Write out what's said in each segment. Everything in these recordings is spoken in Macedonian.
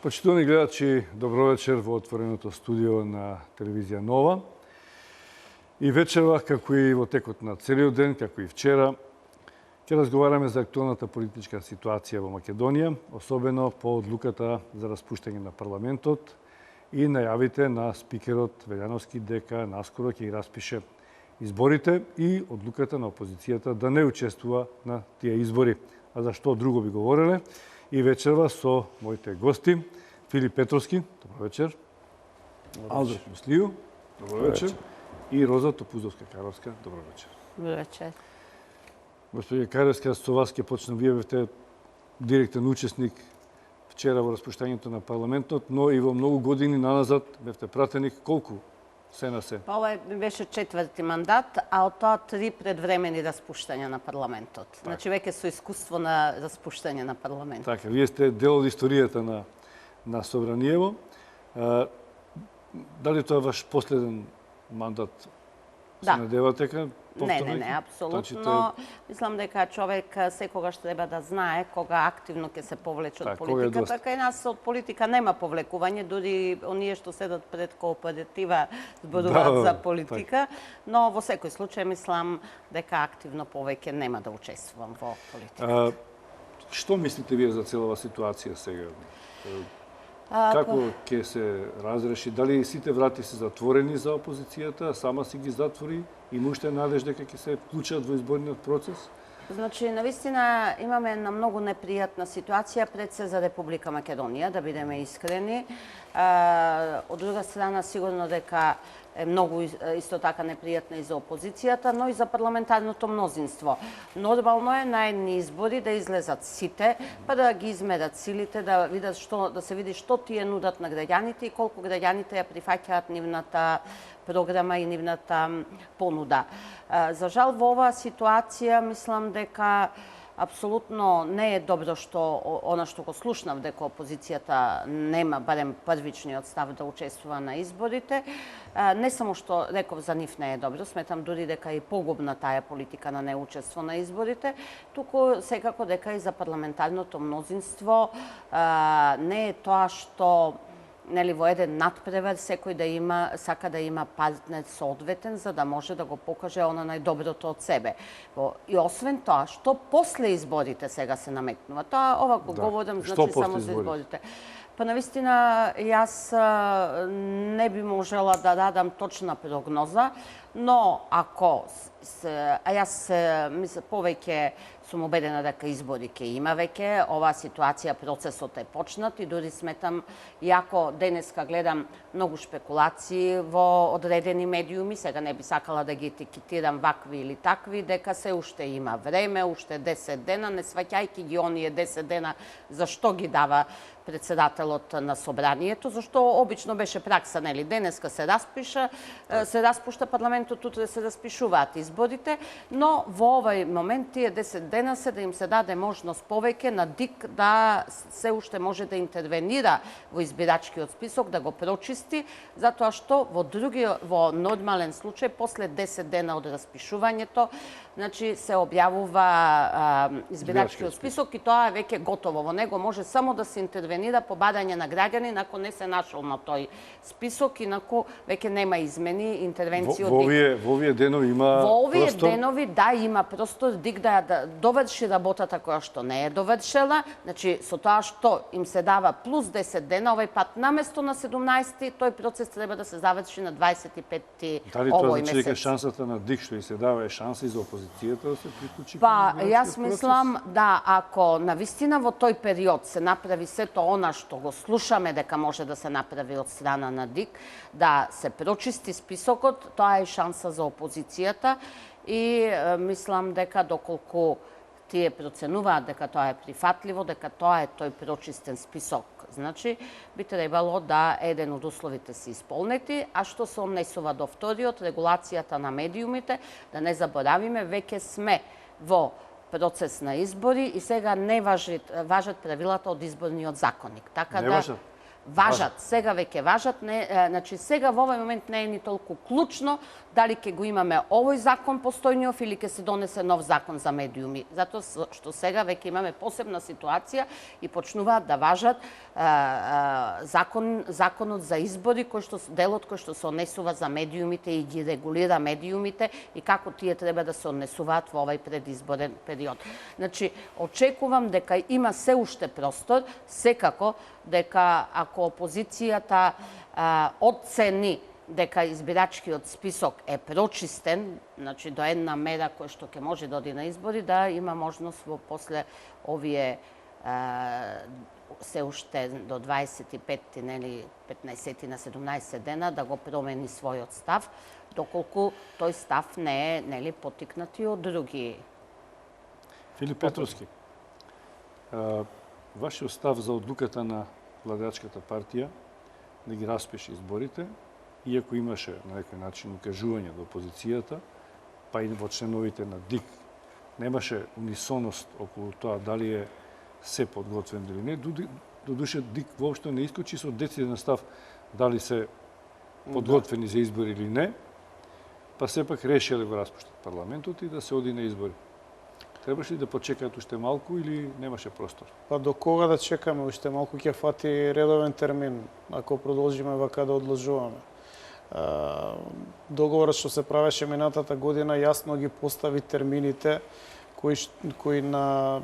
Почитувани гледачи, добро вечер во отвореното студио на телевизија Нова. И вечерва, како и во текот на целиот ден, како и вчера, ќе разговараме за актуелната политичка ситуација во Македонија, особено по одлуката за распуштање на парламентот и најавите на спикерот Велјановски дека наскоро ќе ги распише изборите и одлуката на опозицијата да не учествува на тие избори. А за што друго би говореле? И вечерва со моите гости, Филип Петровски, добро вечер. Алберт Муслију, добро вечер. И Роза Топузовска-Каровска, добро вечер. Добро вечер. Господи Каровска, со вас ќе почнем. Вие бевте директен учесник вчера во распуштањето на парламентот, но и во многу години наназад бевте пратеник. Колку се на се? Ова беше четврти мандат, а од тоа 3 предвремени распуштања на парламентот. Значи веќе со искуство на распуштање на парламентот. Така, вие сте дел од историјата на Собраниево. Дали тоа е ваш последен мандат? Да. Се надевате дека Не, апсолутно. Мислам дека човек секогаш треба да знае кога активно ќе се повлече од политиката. Кај нас од политика нема повлекување, дури оние што седат пред кооператива зборуваат за политика, но во секој случај мислам дека активно повеќе нема да учествувам во политиката. Што мислите вие за целава ситуација сега? Како ќе се разреши? Дали сите врати се затворени за опозицијата, сама си ги затвори? Има уште надеж дека ќе се вклучат во изборниот процес? Значи, навистина имаме една многу непријатна ситуација пред се за Република Македонија, да бидеме искрени. Од друга страна, сигурно дека е многу исто така непријатна и за опозицијата, но и за парламентарното мнозинство. Нормално е на едни избори да излезат сите, па да ги измерат силите, да видат да се види што тие нудат на граѓаните и колку граѓаните ја прифаќаат нивната програма и нивната понуда. За жал во оваа ситуација мислам дека апсолутно не е добро што она што го слушнав дека опозицијата нема барем првичниот став да учествува на изборите. Не само што реков за нив не е добро, сметам дури дека и погубна таа политика на неучество на изборите, туку секако дека и за парламентарното мнозинство не е тоа што во еден надпревар секој да сака да има партнер соодветен за да може да го покаже она најдоброто од себе. И освен тоа, што после изборите сега се наметнува. Тоа ова го говорам значи само за изборите. Па навистина јас не би можела да дадам точна прогноза, но ако јас мислам повеќе сум убедена дека избори ќе има веќе, оваа ситуација, процесот е почнат и дури сметам, иако денеска гледам многу шпекулации во одредени медиуми, сега не би сакала да ги етикетирам вакви или такви, дека се уште има време, уште 10 дена, не сваќајќи ги оние 10 дена зашто ги дава председателот на собранието, зашто обично беше пракса, нели, денеска се распушта парламентот, утре се распишуваат изборите, но во овој момент тие 10 дена се да им се даде можност повеќе на ДИК да се уште може да интервенира во избирачкиот список, да го прочисти, затоа што во нормален случај после 10 дена од распишувањето, значи се објавува избирачкиот список и тоа е веќе готово. Во него може само да се интервенира по бадање на граѓани ако не се нашол на тој список, инаку веќе нема измени, интервенции од ДИК. Во овие денови има простор? Во овие денови, да, има простор ДИК да доврши работата која што не е довршела. Значи, со тоа што им се дава плюс 10 дена, овој пат наместо на 17-ти, тој процес треба да се заврши на 25-ти овој месец. Дали тоа значи дека шансата на ДИК што и се дава е шанса и за опозицијата да се приклучи? Па, јас мислам да ако навистина во тој период се направи сето она што го слушаме дека може да се направи од страна на ДИК, да се прочисти списокот, тоа е шанса за опозицијата и мислам дека доколку тие проценуваат дека тоа е прифатливо, дека тоа е тој прочистен список, значи би требало да еден од условите се исполнети, а што се однесува до вториот, регулацијата на медиумите, да не заборавиме, веќе сме во процес на избори и сега не важат правилата од изборниот законник. Така не да важат? Важат, сега веќе важат, значи сега во овој момент не е ни толку клучно дали ќе го имаме овој закон постојниот или ќе се донесе нов закон за медиуми. Затоа што сега веќе имаме посебна ситуација и почнуваат да важат законот за избори, делот кој што се однесува за медиумите и ги регулира медиумите и како тие треба да се однесуваат во овај предизборен период. Значи, очекувам дека има се уште простор, секако дека ако опозицијата оцени дека избирачкиот список е прочистен, значи до една мера која што ќе може да оди на избори, да има можност после овие се уште до 25, нели 15 на 17 дена да го промени својот став, доколку тој став не е нели потикнат и од други. Филип Петровски, вашиот став за одлуката на владеачката партија да ги распише изборите, иако имаше на некој начин укажување до опозицијата, па и во членовите на ДИК, немаше унисоност околу тоа дали е се подготвен или не. Додуше ДИК воопшто не искочи со дециден став дали се подготвени за избори или не, па сепак решија да го распуштат парламентот и да се оди на избори. Требаше ли да почекаат уште малку или немаше простор? Па до кога да чекаме уште малку, ќе фати редовен термин ако продолжиме вака да одложуваме. Договорот што се правеше минатата година јасно ги постави термините кои на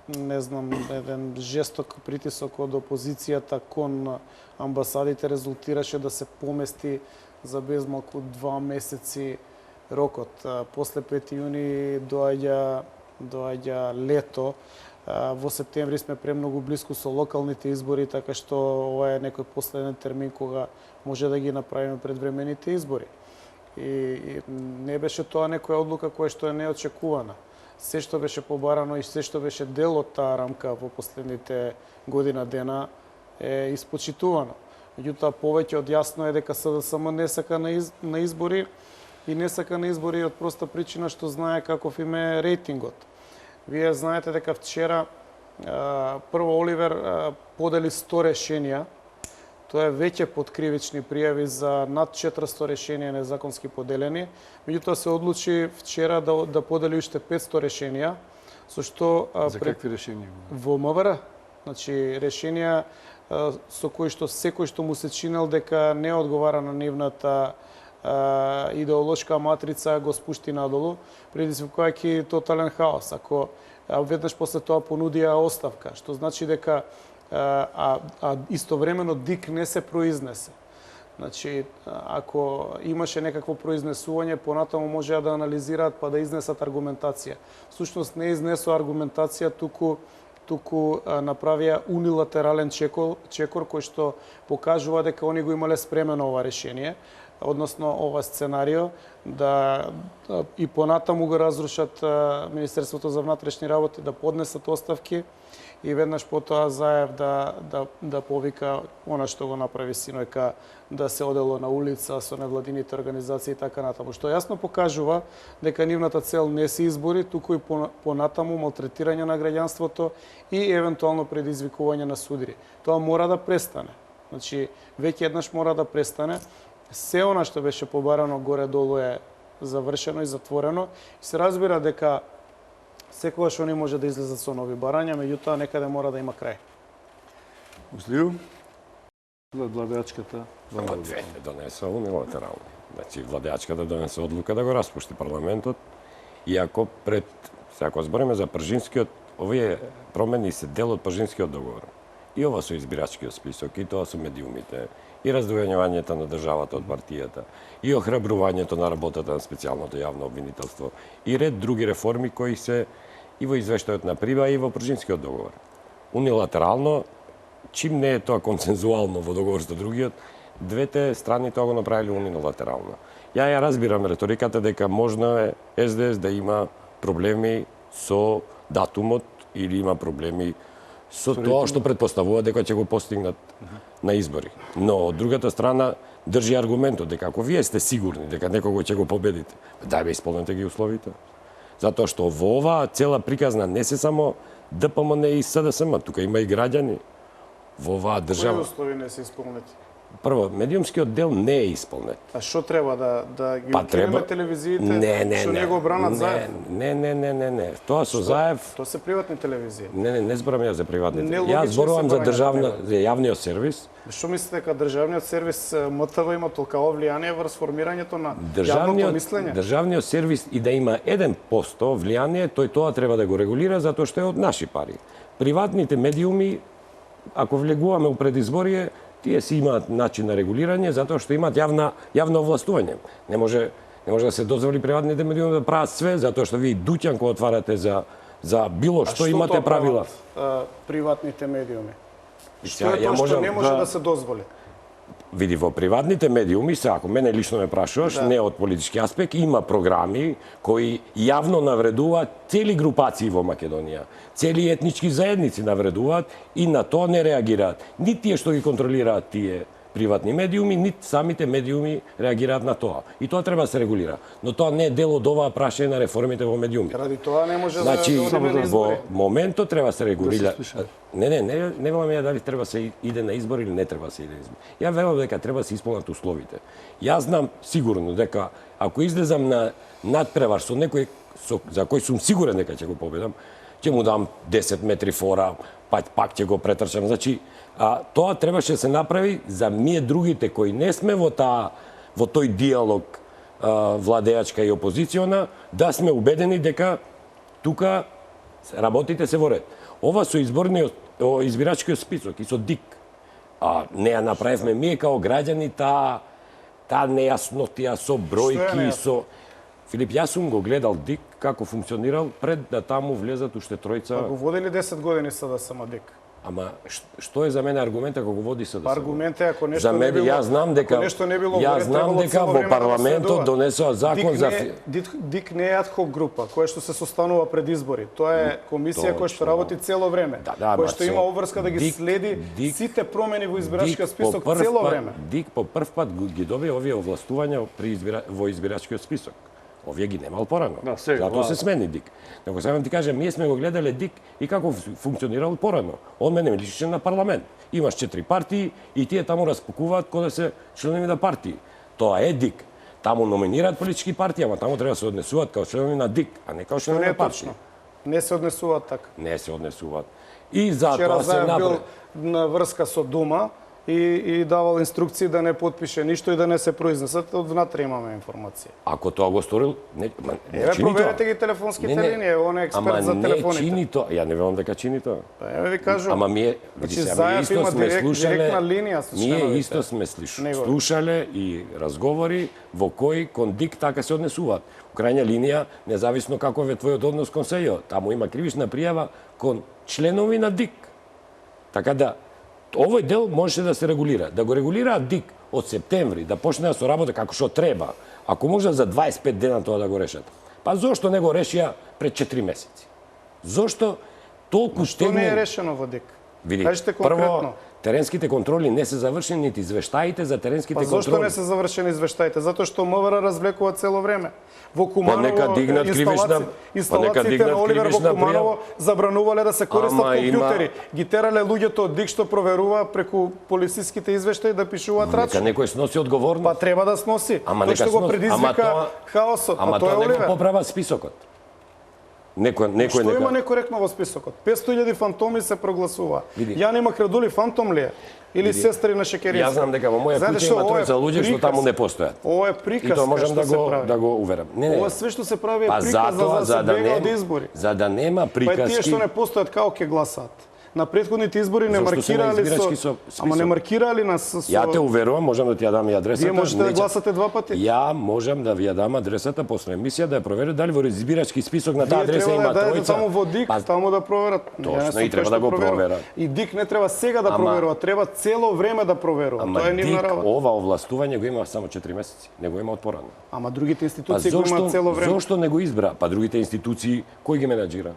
не знам еден жесток притисок од опозицијата кон амбасадите резултираше да се помести за безмалку 2 месеци рокот. После 5 јуни доаѓа лето. Во септември сме премногу блиску со локалните избори, така што ова е некој последен термин кога може да ги направиме предвремените избори. И не беше тоа некоја одлука која што е неочекувана. Се што беше побарано и се што беше дел од таа рамка во последните година дена е испочитувано. Меѓутоа, повеќе од јасно е дека СДСМ не сака на избори и не сака на избори од проста причина што знае каков им е рейтингот. Вие знаете дека вчера прво Оливер подели 100 решенија. Тоа е веќе под кривични пријави за над 400 решенија незаконски поделени. Меѓутоа се одлучи вчера да подели уште 500 решенија, со што За какви решенија? во МВР, значи решенија со кои што секој што му се чинел дека не одговара на нивната идеолошка матрица го спушти надолу, предизвикувајќи тотален хаос. Ако веднаш после тоа понудија оставка, што значи дека истовремено ДИК не се произнесе. Значи, ако имаше некакво произнесување, понатаму можеа да анализираат па да изнесат аргументација. Всушност не изнесоа аргументација, туку направија унилатерален чекор кој што покажува дека они го имале спремено ова решение, односно ова сценарио, да и понатаму го разрушат Министерството за внатрешни работи, да поднесат оставки и веднаш потоа Заев да повика она што го направи синојка, да се одело на улица со невладините организации и така натаму. Што јасно покажува дека нивната цел не се избори, туку и понатаму малтретирање на граѓанството и евентуално предизвикување на судири. Тоа мора да престане. Значи, веќе еднаш мора да престане. Се она што беше побарано горе-долу е завршено и затворено. И се разбира дека секогаш они може да излезат со нови барања, меѓутоа некаде мора да има крај. Муслију, владеачката Двете донесе унилатерално. Значи, владеачката донесе одлука да го распушти парламентот, иако ако збориме за Пржинскиот, овие промени се дел од Пржинскиот договор. И ова со избирачкиот список, и тоа со медиумите, и раздвојувањето на државата од партијата, и охрабрувањето на работата на специјалното јавно обвинителство, и ред други реформи кои се и во извештајот на Прива и во Пржинскиот договор. Унилатерално, чим не е тоа консензуално во договор со другиот, двете страни тоа го направиле унилатерално. Ја разбирам реториката дека можно е СДС да има проблеми со датумот или има проблеми со тоа што предпоставува дека ќе го постигнат на избори. Но од другата страна држи аргументот дека ако вие сте сигурни дека некого ќе го победите, дај исполнете ги условите. Затоа што во оваа цела приказна не се само ДПМН и СДСМ, тука има и граѓани. во оваа Кои држава. услови не се исполнети? Прво, медиумскиот дел не е исполнет. А што треба да ги Па треба укинеме телевизиите не, што не го бранат Заев? Не. Тоа со Заев Тоа се приватни телевизии. не зборам ја за приватните. Нелогично Јас зборувам се за брања државна, на за јавниот сервис. Што мислите дека државниот сервис МТВ има толкаво влијание врз формирањето на јавното мислење? Државниот сервис и да има 1% влијание, тој тоа треба да го регулира затоа што е од наши пари. Приватните медиуми, ако влегуваме у предизборие, тие си имаат начин на регулирање затоа што имаат јавно овластување. Не може да се дозволи приватните медиуми да прават све затоа што ви дуќан кога отварате за било што имате правила. Приватните медиуми. Што Сега, е тоа што не може да се дозволи? Види, во приватните медиуми, се ако мене лично ме прашуваш, не од политички аспект, има програми кои јавно навредуваат цели групации во Македонија. Цели етнички заедници навредуваат и на тоа не реагираат. Ни тие што ги контролираат тие приватни медиуми, ни самите медиуми реагираат на тоа. И тоа треба да се регулира. Но тоа не е дел од оваа прашање на реформите во медиумите. Ради тоа не може Значи, да одиме на во избори. моментот треба да се регулира. слуша. Не велам ја дали треба се иде на избори или не треба да се иде на избори. Ја велам дека треба да се исполнат условите. Јас знам сигурно дека ако излезам на надпревар со некој за кој сум сигурен дека ќе го победам, ќе му дам 10 метри фора, па пак ќе го претрчам. Значи, тоа требаше да се направи за ние другите кои не сме во тој диалог владеачка и опозициона, да сме убедени дека тука работите се во ред. Ова со избирачкиот список и со ДИК, не ја направивме ние као граѓани таа нејаснотија со бројки, со... Филип, јас сум го гледал ДИК како функционирал пред да таму влезат уште тројца... Го водели 10 години СДСМ ДИК. Ама што е за мене аргумент ако го води СДСМ? Аргумент е ако нешто за мене, не било, јас знам дека во парламентот донесоа закон за ДИК не е адхок група која што се состанува пред избори. Тоа е комисија која што работи цело време, која што има обврска да ги следи сите промени во избирачкиот список цело време. ДИК по прв пат ги добија овие овластувања во избирачкиот список. Овие ги немал порано. Затоа се смени ДИК. Него сам ти кажам, ние сме го гледале ДИК и како функционирал порано. Он мене личеше на парламент. Имаш 4 партии и тие таму распакуваат кои да се членови на партии. Тоа е ДИК. Таму номинираат политички партии, ама таму треба да се однесуваат како членови на ДИК, а не како членови на партии. Не се однесуваат така. Не се однесуваат. И затоа се направи. Вчера бил на врска со Дума и давал инструкции да не подпише ништо и да не се произнесат, од внатре имаме информација. Ако тоа го сторил, не чини проверете ги телефонските линии, он е експерт за телефоните. Ама не чини тоа, ја не велам дека чини тоа. Еве ви кажувам. Ама ние, Заев има директна линија со членовите. Ние исто сме слушале и разговори во кои кон ДИК така се однесуваат. У крајна линија, независно каков е твојот однос кон СЈО, таму има кривична пријава кон членови на ДИК. Така да, овој дел можеше да се регулира. Да го регулираат ДИК од септември, да почне да се работа како што треба. Ако може за 25 дена тоа да го решат. Па зошто не го решија пред 4 месеци? Зошто толку Што не е решено во ДИК? Види, Кажете конкретно. прво, теренските контроли не се завршени, нити извештаите за теренските контроли. Па зошто не се завршени извештаите? Затоа што МВР развлекува цело време. Во Куманово инсталациите на Оливер во Куманово забранувале да се користат компјутери. Ги терале луѓето од ДИК што проверува преку полициските извештаи да пишуваат рачно. Нека некој сноси одговорност. Па треба да сноси. Тој што го предизвика хаосот, а тоа не го поправа списокот. Што има некоректно во списокот? 500.000 фантоми се прогласува. Јани Махрадули фантом ли е? Или сестри на Шекерица? Јас знам дека во моја куќа има тројца луѓе што таму не постојат. Ова е приказ. И тоа можам да го уверам. Ова све што се прави е приказ за да се бега од избори. За да нема приказки. Па тие што не постојат како ќе гласаат. На претходните избори не маркирале ама не маркирале нас со... Ја те уверувам, можам да ти ја дам и адресата. Вие можете да гласате 2 пати? Ја можам да ви ја дам адресата после емисија да ја проверат дали во избирачки список на таа адреса има тројца. Вие треба да таму во ДИК, таму да проверат. Точно, и треба да го проверат. И ДИК не треба сега да проверува, треба цело време да проверува. Тоа е нивна работа. Ова овластување го има само 4 месеци, не го има од порано. Ама другите институции го имаат цело време. Зошто не го избра? Па другите институции кој ги менаџира?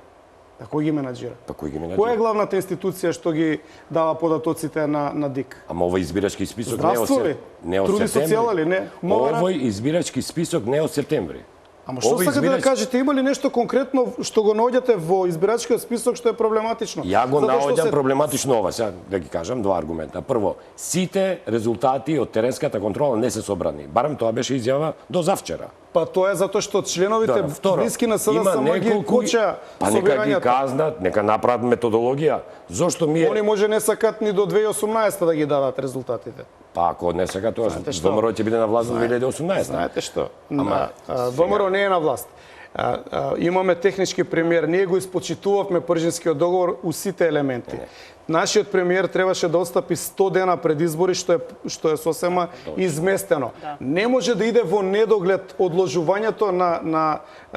Кој ги менаџира? Па кој ги менаџира? Која е главната институција што ги дава податоците на ДИК? Ама овој избирачки список не од септември. Труди социјала ли? Не. Овој избирачки список не од септември. Ама што Овој сакате да избирач- кажете? Има ли нешто конкретно што го наоѓате во избирачкиот список што е проблематично? Ја го Затоа што наоѓам се- проблематично ова, сега да ги кажам два аргумента. Прво, сите резултати од теренската контрола не се собрани. Барем тоа беше изјава до завчера. Па тоа е затоа што членовите Второ, блиски на има СДСМ ги неколку- коча Па нека ги собирањата. казнат, нека направат методологија. Зошто ми Они е... може не сакат ни до 2018 да ги дадат резултатите. Па ако не сега тоа, Знаете што? ВМРО ќе биде на власт во 2018. Знаете што? Ама, ВМРО не е на власт. Имаме технички премиер, ние го испочитувавме Пржинскиот договор у сите елементи. Нашиот премиер требаше да отстапи 100 дена пред избори, што е сосема изместено. Не може да иде во недоглед одложувањето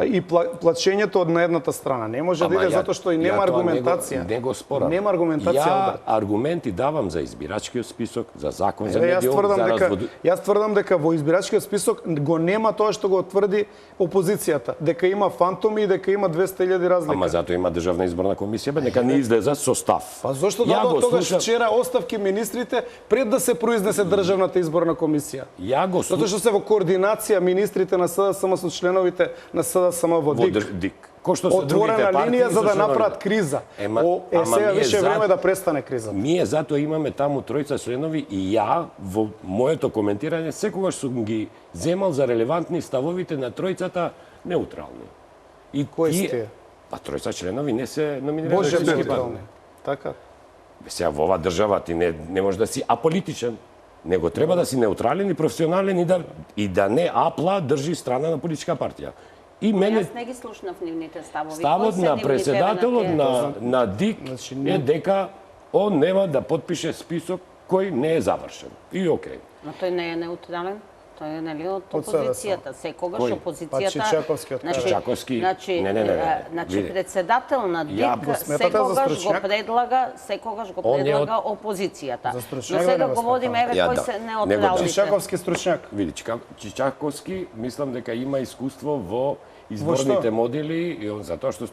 и плачењето од на едната страна. Не може да иде затоа што и нема аргументација. Не го спорам. Нема аргументација. Ја Алберт. аргументи давам за избирачкиот список, за закон за Јас медиум, тврдам за дека развод... јас тврдам дека во избирачкиот список го нема тоа што го тврди опозицијата, дека има фантоми и дека има 200.000 разлика. Ама затоа има државна изборна комисија, бе, нека не излеза со став. Па зошто Ја дадоа го тогаш слушам- вчера оставки министрите пред да се произнесе државната изборна комисија? Ја го Затоа што се во координација министрите на СДСМ со членовите на СДСМ во во ДИК. ДИК. Кој што се Отворена другите партии линија за со да членови. направат криза. Ема Сега ние више за- време да престане криза. Ние затоа имаме таму тројца членови и ја во моето коментирање секогаш сум ги земал за релевантни ставовите на тројцата неутрални. И Кои сте? Па тројца членови не се номинирани. Боже за Европски неутрални. парламент. Така. Сега во оваа држава ти не можеш да си аполитичен, него треба да си неутрален и професионален и да не апла држи страна на политичка партија. И мене Јас не ги слушнав нивните ставови. ставот Кои се на нивните председателот варијанти? на ДИК Значи, е дека он нема да потпише список кој не е завршен. И окей. Но тој не е неутрален. Тој е нели од Од СДСМ. опозицијата. Секогаш Кој? опозицијата. Па Чичаковски од кај. Чичаковски, Значи, не. значи Види. председател на Ја ДИК го сметате за секогаш го стручњак? предлага, Он е од- опозицијата. За Но стручњак сега да не го говориме еве Ја, кои да. се Него да. неутралните. Чичаковски стручњак. Види, Чичаковски, мислам дека има искуство во изборните модели и он затоа што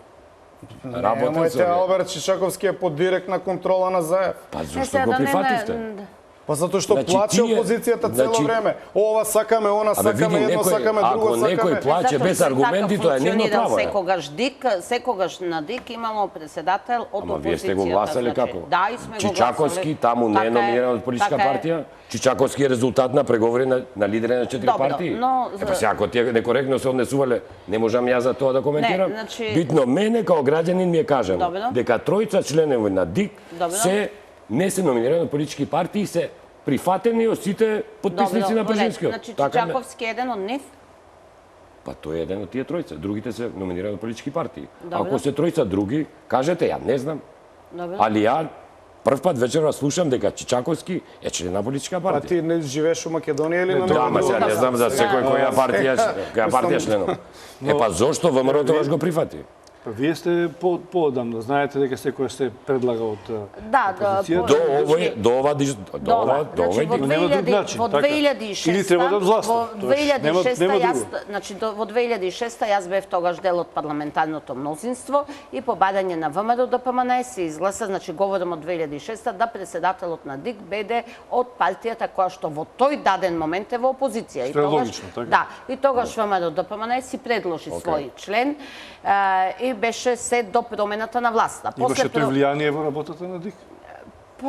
работел Немојте, со... Алберт Чичаковски е под директна контрола на ЗАЕФ. Па Не, зошто сега го да не прифативте? Па затоа што Значи, плаче тие- опозицијата цело значи- време. Ова сакаме, она Абе, сакаме, види, едно некој- сакаме, друго ако некој сакаме. плаче Затоа без што аргументи, така тоа е нивно функционира право. Секогаш ДИК, секогаш на ДИК имало председател од Ама опозицијата. вие сте го гласали значи, како? Да, и сме го Чичаковски гласали. таму не е Така номиниран од политичка така е. партија. Чичаковски е резултат на преговори на лидери на 4 Добро, партии. но Е, па сега, ако тие некоректно се однесувале, не можам ја за тоа да коментирам. Не, значи- Битно мене као граѓанин ми е кажано Добро. дека тројца членови на ДИК Добро. не се номинирани од политички партии, се прифатени од сите потписници на Пржинскиот. Значи Така не? Чичаковски е еден од нив. Па тој е еден од тие тројца. Другите се номинирани од политички партии. Добро. Ако се тројца други, кажете, ја не знам. Добро. Али ја прв пат вечерва слушам дека Чичаковски е член на политичка Па партија. ти не живееш у Македонија или на Да, ама сега не знам за секој која партија членов. Е па зошто ВМРО тогаш го прифати? Па вие сте поодамна, знаете дека секој се предлага од Да, опозицијата. До овој, до ова, до ова, до Значи, овој во диг. Нема друг 2000 начин, во така. 2006 Или треба да власта, во тоест, нема 2006 друго. јас значи во 2006 јас бев тогаш дел од парламентарното мнозинство и по бадање на ВМРО ДПМН се изгласа, значи говорам од 2006 да председателот на ДИК биде од партијата која што во тој даден момент е во опозиција. Што е логично, така? Да, и тогаш ВМРО ДПМН си предложи свој член и беше се до промената на власта. Имаше тој влијание во работата на ДИК?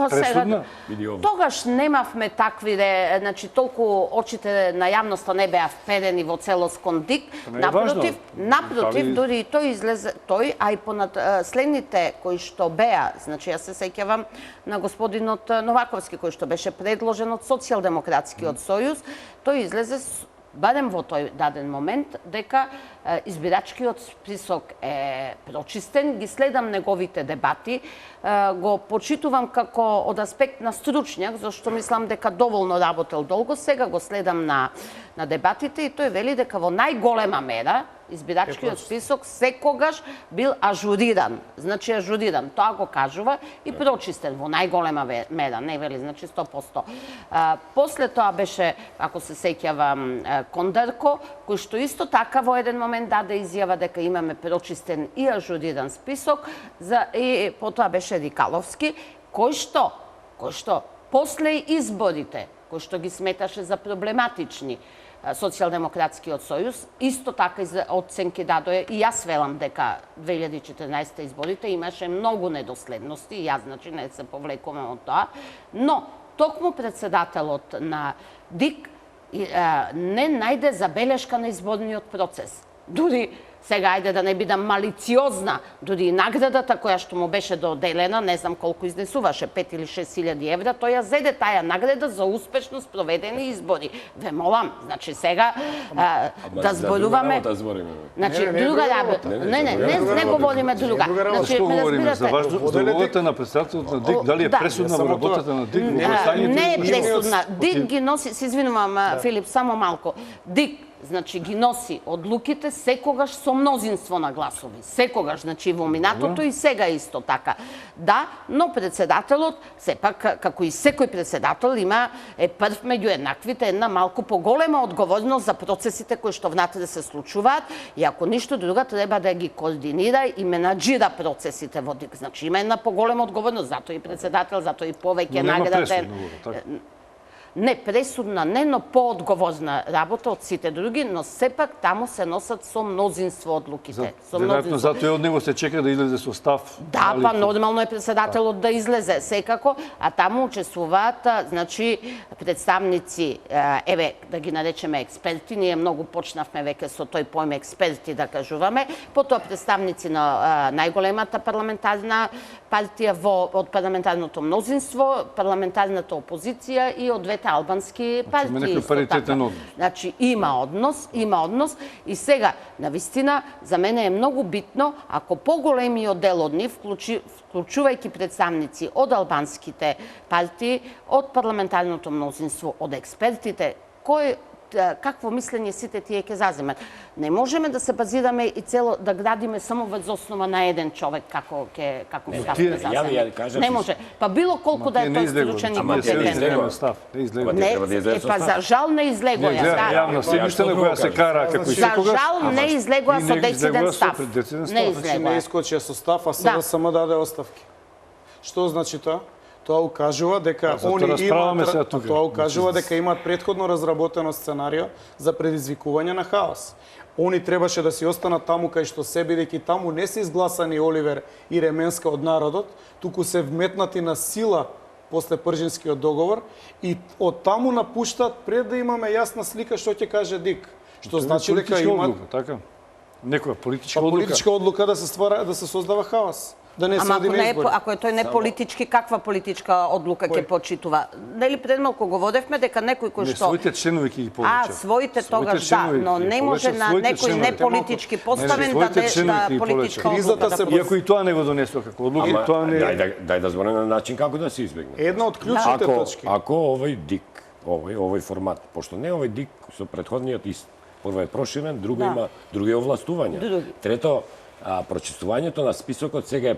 Пресудна? Види овде. Тогаш немавме такви, значи толку очите на јавноста не беа вперени во целост кон ДИК. не е важно. Напротив, Дали- дури и тој излезе, а и понад следните кои што беа, значи јас се сеќавам на господинот Новаковски кој што беше предложен од Социјалдемократскиот сојуз, тој излезе барем во тој даден момент, дека избирачкиот список е прочистен, ги следам неговите дебати, го почитувам како од аспект на стручњак, зашто мислам дека доволно работел долго, сега го следам на дебатите и тој вели дека во најголема мера избирачкиот список секогаш бил ажуриран. Значи ажуриран, тоа го кажува и прочистен во најголема мера, не вели, значи 100%. После тоа беше, ако се сеќавам, Кондарко, кој што исто така во еден момент даде изјава дека имаме прочистен и ажуриран список, и потоа беше Рикаловски, кој што после изборите, кој што ги сметаше за проблематични, Социјалдемократскиот сојуз, исто така оценки дадоe и јас велам дека 2014 изборите имаше многу недоследности, и јас значи не се повлекувам од тоа, но токму председателот на ДИК не најде забелешка на изборниот процес. Дури сега, ајде да не бидам малициозна, дури и наградата која што му беше доделена, не знам колку изнесуваше, 5 или 6 хиляди евра, тој ја зеде таа награда за успешно спроведени избори. Ве молам, значи сега да зборуваме... Значи, друга работа. Не говориме друга. Значи, што говориме за улогата на председателот на ДИК? Дали е пресудна во работата на ДИК? Не е пресудна. ДИК ги носи, се извинувам, Филип, само малку. ДИК, значи, ги носи одлуките секогаш со мнозинство на гласови. Секогаш, значи, во минатото и сега исто така. Да, но председателот, сепак, како и секој председател, е прв меѓу еднаквите, една малку поголема одговорност за процесите кои што внатре се случуваат, и ако ништо друго, треба да ги координира и менаџира процесите во ДИК. Значи, има една поголема одговорност, затоа и председател, затоа и повеќе награден. Не пресудна, не, но поодговорна работа од сите други, но сепак таму се носат со мнозинство одлуките. Веројатно затоа од него се чека да излезе со став. Да, па нормално е председателот да излезе секако, а таму учествуваат, значи, представници, еве, да ги наречеме експерти, ние многу почнавме веќе со тој поим експерти да кажуваме, потоа представници на најголемата парламентарна партија од парламентарното мнозинство, парламентарната опозиција и од двете албански партии. Значи, има однос и сега, навистина, за мене е многу битно, ако поголемиот дел од нив, вклучувајќи представници од албанските партии, од парламентарното мнозинство, од експертите, какво мислење сите тие ќе заземат. Не можеме да се базираме и цело да градиме само врз основа на еден човек како став ќе заземе. Не може. Па било колку да е тој стручен и компетентен. Па за жал не излегоа. Јавна седмица која се кара како и секогаш. За жал не излегоа со дециден став. Не излегоа. Не искочија со став, а сега само даде оставки. Што значи тоа? Тоа укажува дека имаат претходно разработено сценарио за предизвикување на хаос. Они требаше да си останат таму кај што се, бидејќи таму не се изгласани Оливер и Ременска од народот, туку се вметнати на сила после Пржинскиот договор и од таму напуштат пред да имаме јасна слика што ќе каже ДИК. Што значи дека имаат некоја политичка одлука да се создава хаос. Да не се оди на избори. Ако е тој не политички, каква политичка одлука ќе почитува? Нели пред малку говоревме дека некој кој што... Не, своите членови ќе ги повлече. Своите тогаш да, но не може на некој не политички поставен да политичка одлука да повлече. Иако и тоа не го донесува како одлука, тоа не... Дај да збориме на начин како да се избегне. Една од клучните точки. Ако овој ДИК, овој формат, пошто не овој ДИК со претходниот ист, прво е проширен, друго има други овластувања. Трето, прочистувањето на списокот сега е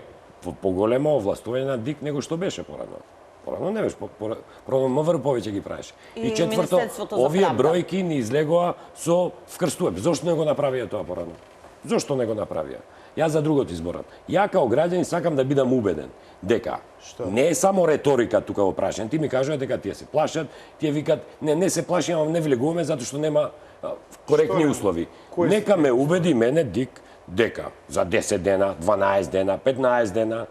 поголемо овластување на ДИК него што беше порано. Порано не беше, порано МВР повеќе ги правеше. И четврто, овие бројки не излегоа со вкрстуване. Зошто не го направија тоа порано? Зошто не го направија? Јас за другото изборам. Ја као граѓанин сакам да бидам убеден дека не е само реторика тука во прашање. Ти ми кажува дека тие се плашат, тие викат не се плашиме, не влегуваме затоа што нема коректни услови. Нека ме убеди мене ДИК дека за 10 дена, 12 дена, 15 дена,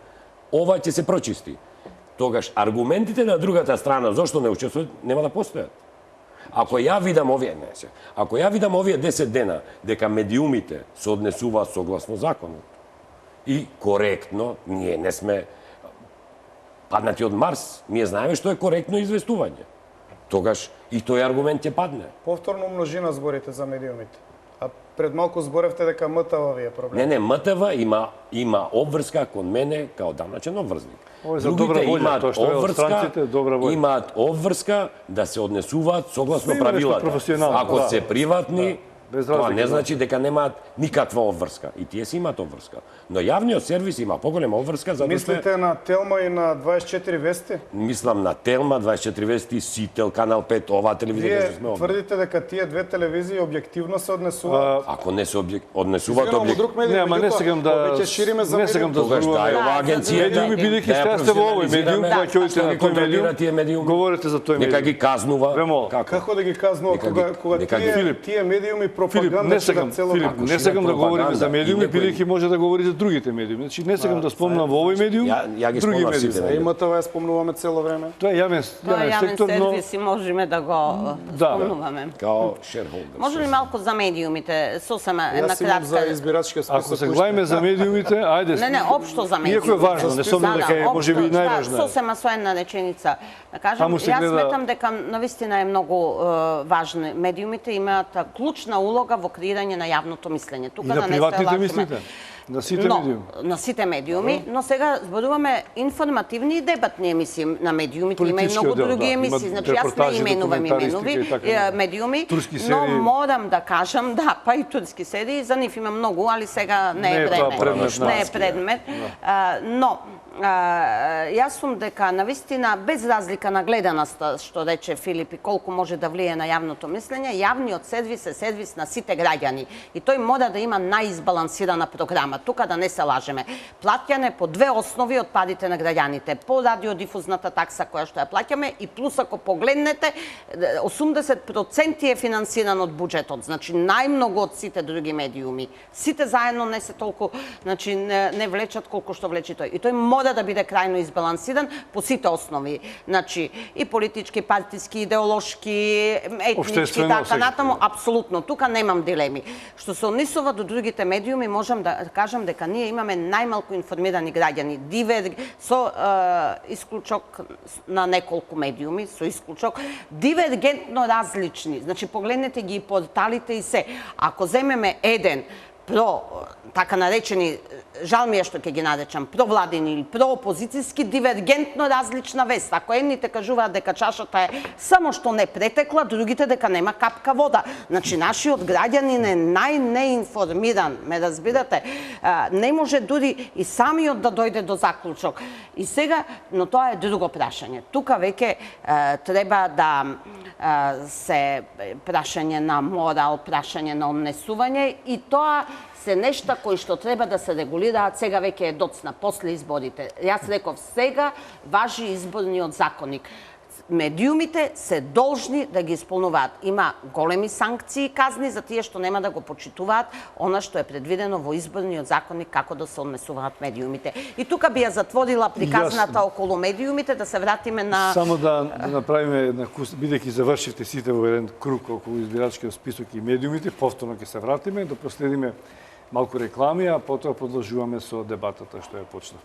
ова ќе се прочисти. Тогаш аргументите на другата страна зошто не учествуваат нема да постојат. Ако ја видам овие 10 дена дека медиумите се однесуваат согласно законот и коректно, ние не сме паднати од Марс, ние знаеме што е коректно известување. Тогаш и тој аргумент ќе падне. Повторно множина зборите за медиумите. А пред малку зборевте дека МТВ ви е проблем. Не, МТВ има обврска кон мене као даначен обврзник. Имаат обврска да се однесуваат согласно правилата. Ако се приватни, Без Тоа разлика. не значи дека немаат никаква обврска. И тие си имаат обврска. Но јавниот сервис има поголема обврска, затоа што Мислите на Телма и на 24 Вести? мислам на Телма, 24 Вести, Сител, Канал 5, оваа телевизија Вие што сме овде. тврдите дека тие две телевизии објективно се однесуваат? Ако не се однесуваат Извинувам, објект... друг медиум, Не, ама не меѓутоа, сакам да Веќе шириме за не сакам да медиум. Тогаш дај ова Да, агенција Медиуми бидејќи сте во овој медиум, кога ќе одите на тој медиум, говорите за тој Нека медиум. ги казнува. Ве молам. Како да ги казнува кога нека ги- тие медиуми Филип, пропаганда не сакам, цело Филип, како не шире сакам да говориме пропаганда за медиуми, и некој- бидејќи може да говори за другите медиуми. Значи не сакам да спомнам во овој медиум, Ја ги други спомнав медиуми. сите. За ИМТВ ја спомнуваме цело време. Тоа е јавен Тоа е јавен сектор, но сервис и можеме да го Да. спомнуваме. Као shareholder. Може ли малку за медиумите, сосема една Јас имам за кратка... избирачкиот список. ако се главиме за медиумите, ајде. Не, општо за медиумите. Иако е важно, не сомнам дека е можеби и најважна. Сосема со една реченица. Да кажам, Таму се јас гледа- сметам дека навистина е многу важни. Медиумите имаат клучна улога во креирање на јавното мислење. Тука И на да не се приватните лажеме. мислите. На сите Но, медиуми. на сите медиуми, но сега зборуваме информативни и дебатни емисии на медиумите. Има и Политички многу оддел, други да. емисии. Има Значи, јас не репортажи, именувам документаристика и така натаму. медиуми, Турски но серии. морам да кажам, да, па и турски серии, за нив има многу, али сега не Не е е тоа време. предмет на- Не е предмет. Но, јас сум дека навистина, без разлика на гледаноста, што рече Филип, и колку може да влие на јавното мислење, јавниот сервис е сервис на сите граѓани. И тој мора да има најизбалансирана програма. Тука да не се лажеме. Плаќане по две основи од парите на граѓаните. По радиодифузната такса која што ја плаќаме и плюс ако погледнете, 80% е финансиран од буџетот. Значи најмногу од сите други медиуми. Сите заедно не се толку, значи не влечат колку што влечи тој. И тој мора да биде крајно избалансиран по сите основи. Значи и политички, партиски, идеолошки, етнички, Општествено, така секако. натаму, апсолутно. Тука немам дилеми. Што се однесува до другите медиуми, можам да кажам дека ние имаме најмалку информирани граѓани. Со исклучок на неколку медиуми, со исклучок, дивергентно различни. Значи, погледнете ги и порталите и се. Ако земеме еден така наречени, жал ми е што ќе ги наречам, провладини или проопозицијски, дивергентно различна вест. Ако едните кажуваат дека чашата е само што не претекла, другите дека нема капка вода. Значи, нашиот граѓанин е најнеинформиран, ме разбирате? Не може дури и самиот да дојде до заклучок. И сега, но тоа е друго прашање. Тука веќе треба да се прашање на морал, прашање на однесување и тоа се нешта кои што треба да се регулираат, сега веќе е доцна, после изборите. Јас реков, сега важи изборниот законник. Медиумите се должни да ги исполнуваат. Има големи санкции и казни за тие што нема да го почитуваат она што е предвидено во изборниот законник како да се однесуваат медиумите. И тука би ја затворила приказната околу медиумите, да се вратиме на... Само да направиме една бидејќи завршивте сите во еден круг околу избирачкиот список и медиумите, повторно ќе се вратиме, да проследиме малку реклами, а потоа продолжуваме со дебатата што ја почнав.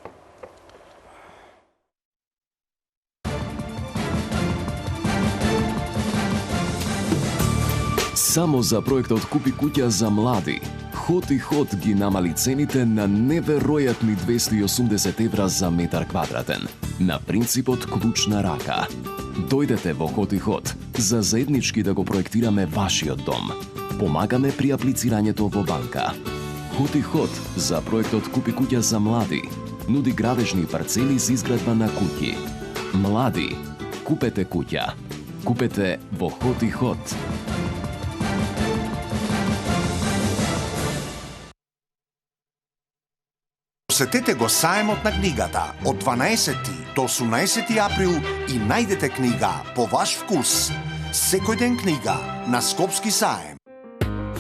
Само за проектот Купи куќа за млади, Хот и Хот ги намали цените на неверојатни 280 евра за метар квадратен, на принципот клучна рака. Дојдете во Хот и Хот за заеднички да го проектираме вашиот дом. Помагаме при аплицирањето во банка. Хот и Хот за проектот Купи куќа за млади нуди градежни парцели за изградба на куќи. Млади, купете куќа. Купете во Хот и Хот. Посетете го саемот на книгата од 12 до 18 април и најдете книга по ваш вкус. Секој ден книга на Скопски саем.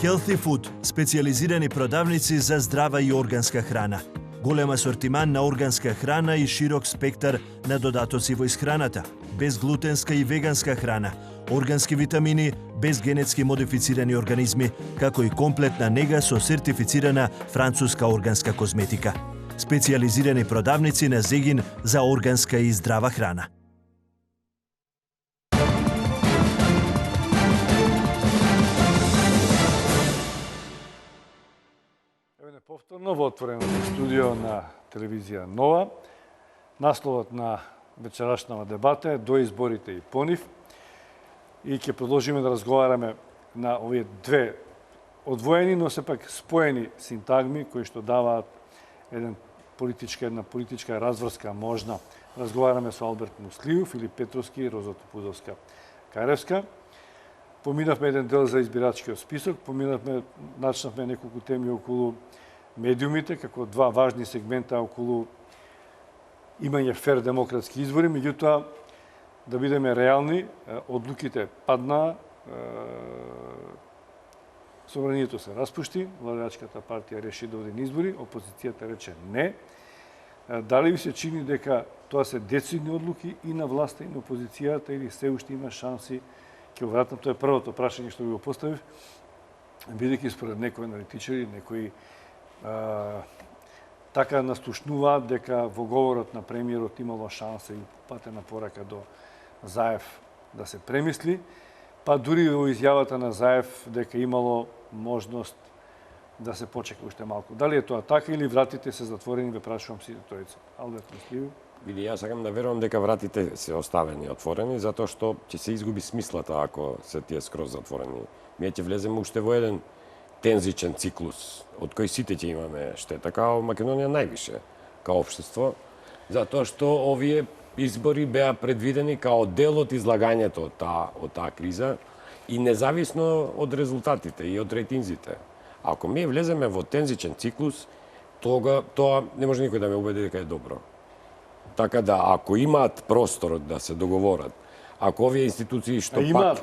Healthy Food – специјализирани продавници за здрава и органска храна. Голем асортиман на органска храна и широк спектар на додатоци во исхраната. Безглутенска и веганска храна, органски витамини, без генетски модифицирани организми, како и комплетна нега со сертифицирана француска органска козметика. Специјализирани продавници на Зегин за органска и здрава храна. Еве повторно во отвореното студио на телевизија Нова. Насловот на вечерашната дебата е до изборите и по нив. И ќе продолжиме да разговараме на овие две одвоени, но сепак споени синтагми кои што даваат една политичка разврска можна. Разговараме со Алберт Муслију, Филип Петровски, Роза Топудовска Каревска. Поминавме еден дел за избирачкиот список, начнавме неколку теми околу медиумите, како два важни сегмента околу имање фер демократски избори, меѓутоа, да бидеме реални, одлуките паднаа, собранието се распушти, владеачката партија реши да оди на избори, опозицијата рече не. Дали ви се чини дека тоа се децидни одлуки и на власта и на опозицијата или се уште има шанси? Ќе вратам, тоа е првото прашање што ви го поставив, бидејќи според некои аналитичари, некои така настушнуваат дека во говорот на премиерот имало шанса и патена порака до Заев да се премисли, па дури во изјавата на Заев дека имало можност да се почека уште малку. Дали е тоа така или вратите се затворени, ве прашувам сите тројца. Алберт Муслију. Види, јас сакам да верувам дека вратите се оставени отворени, затоа што ќе се изгуби смислата ако се тие скроз затворени. Ние ќе влеземе уште во еден тензичен циклус, од кој сите ќе имаме штета, као Македонија највише, као општество, затоа што овие избори беа предвидени као дел од излагањето од таа криза и независно од резултатите и од рейтинзите. Ако ние влеземе во тензичен циклус, тоа не може никој да ме убеди дека е добро. Така да, ако имаат простор да се договорат, ако овие институции што пак...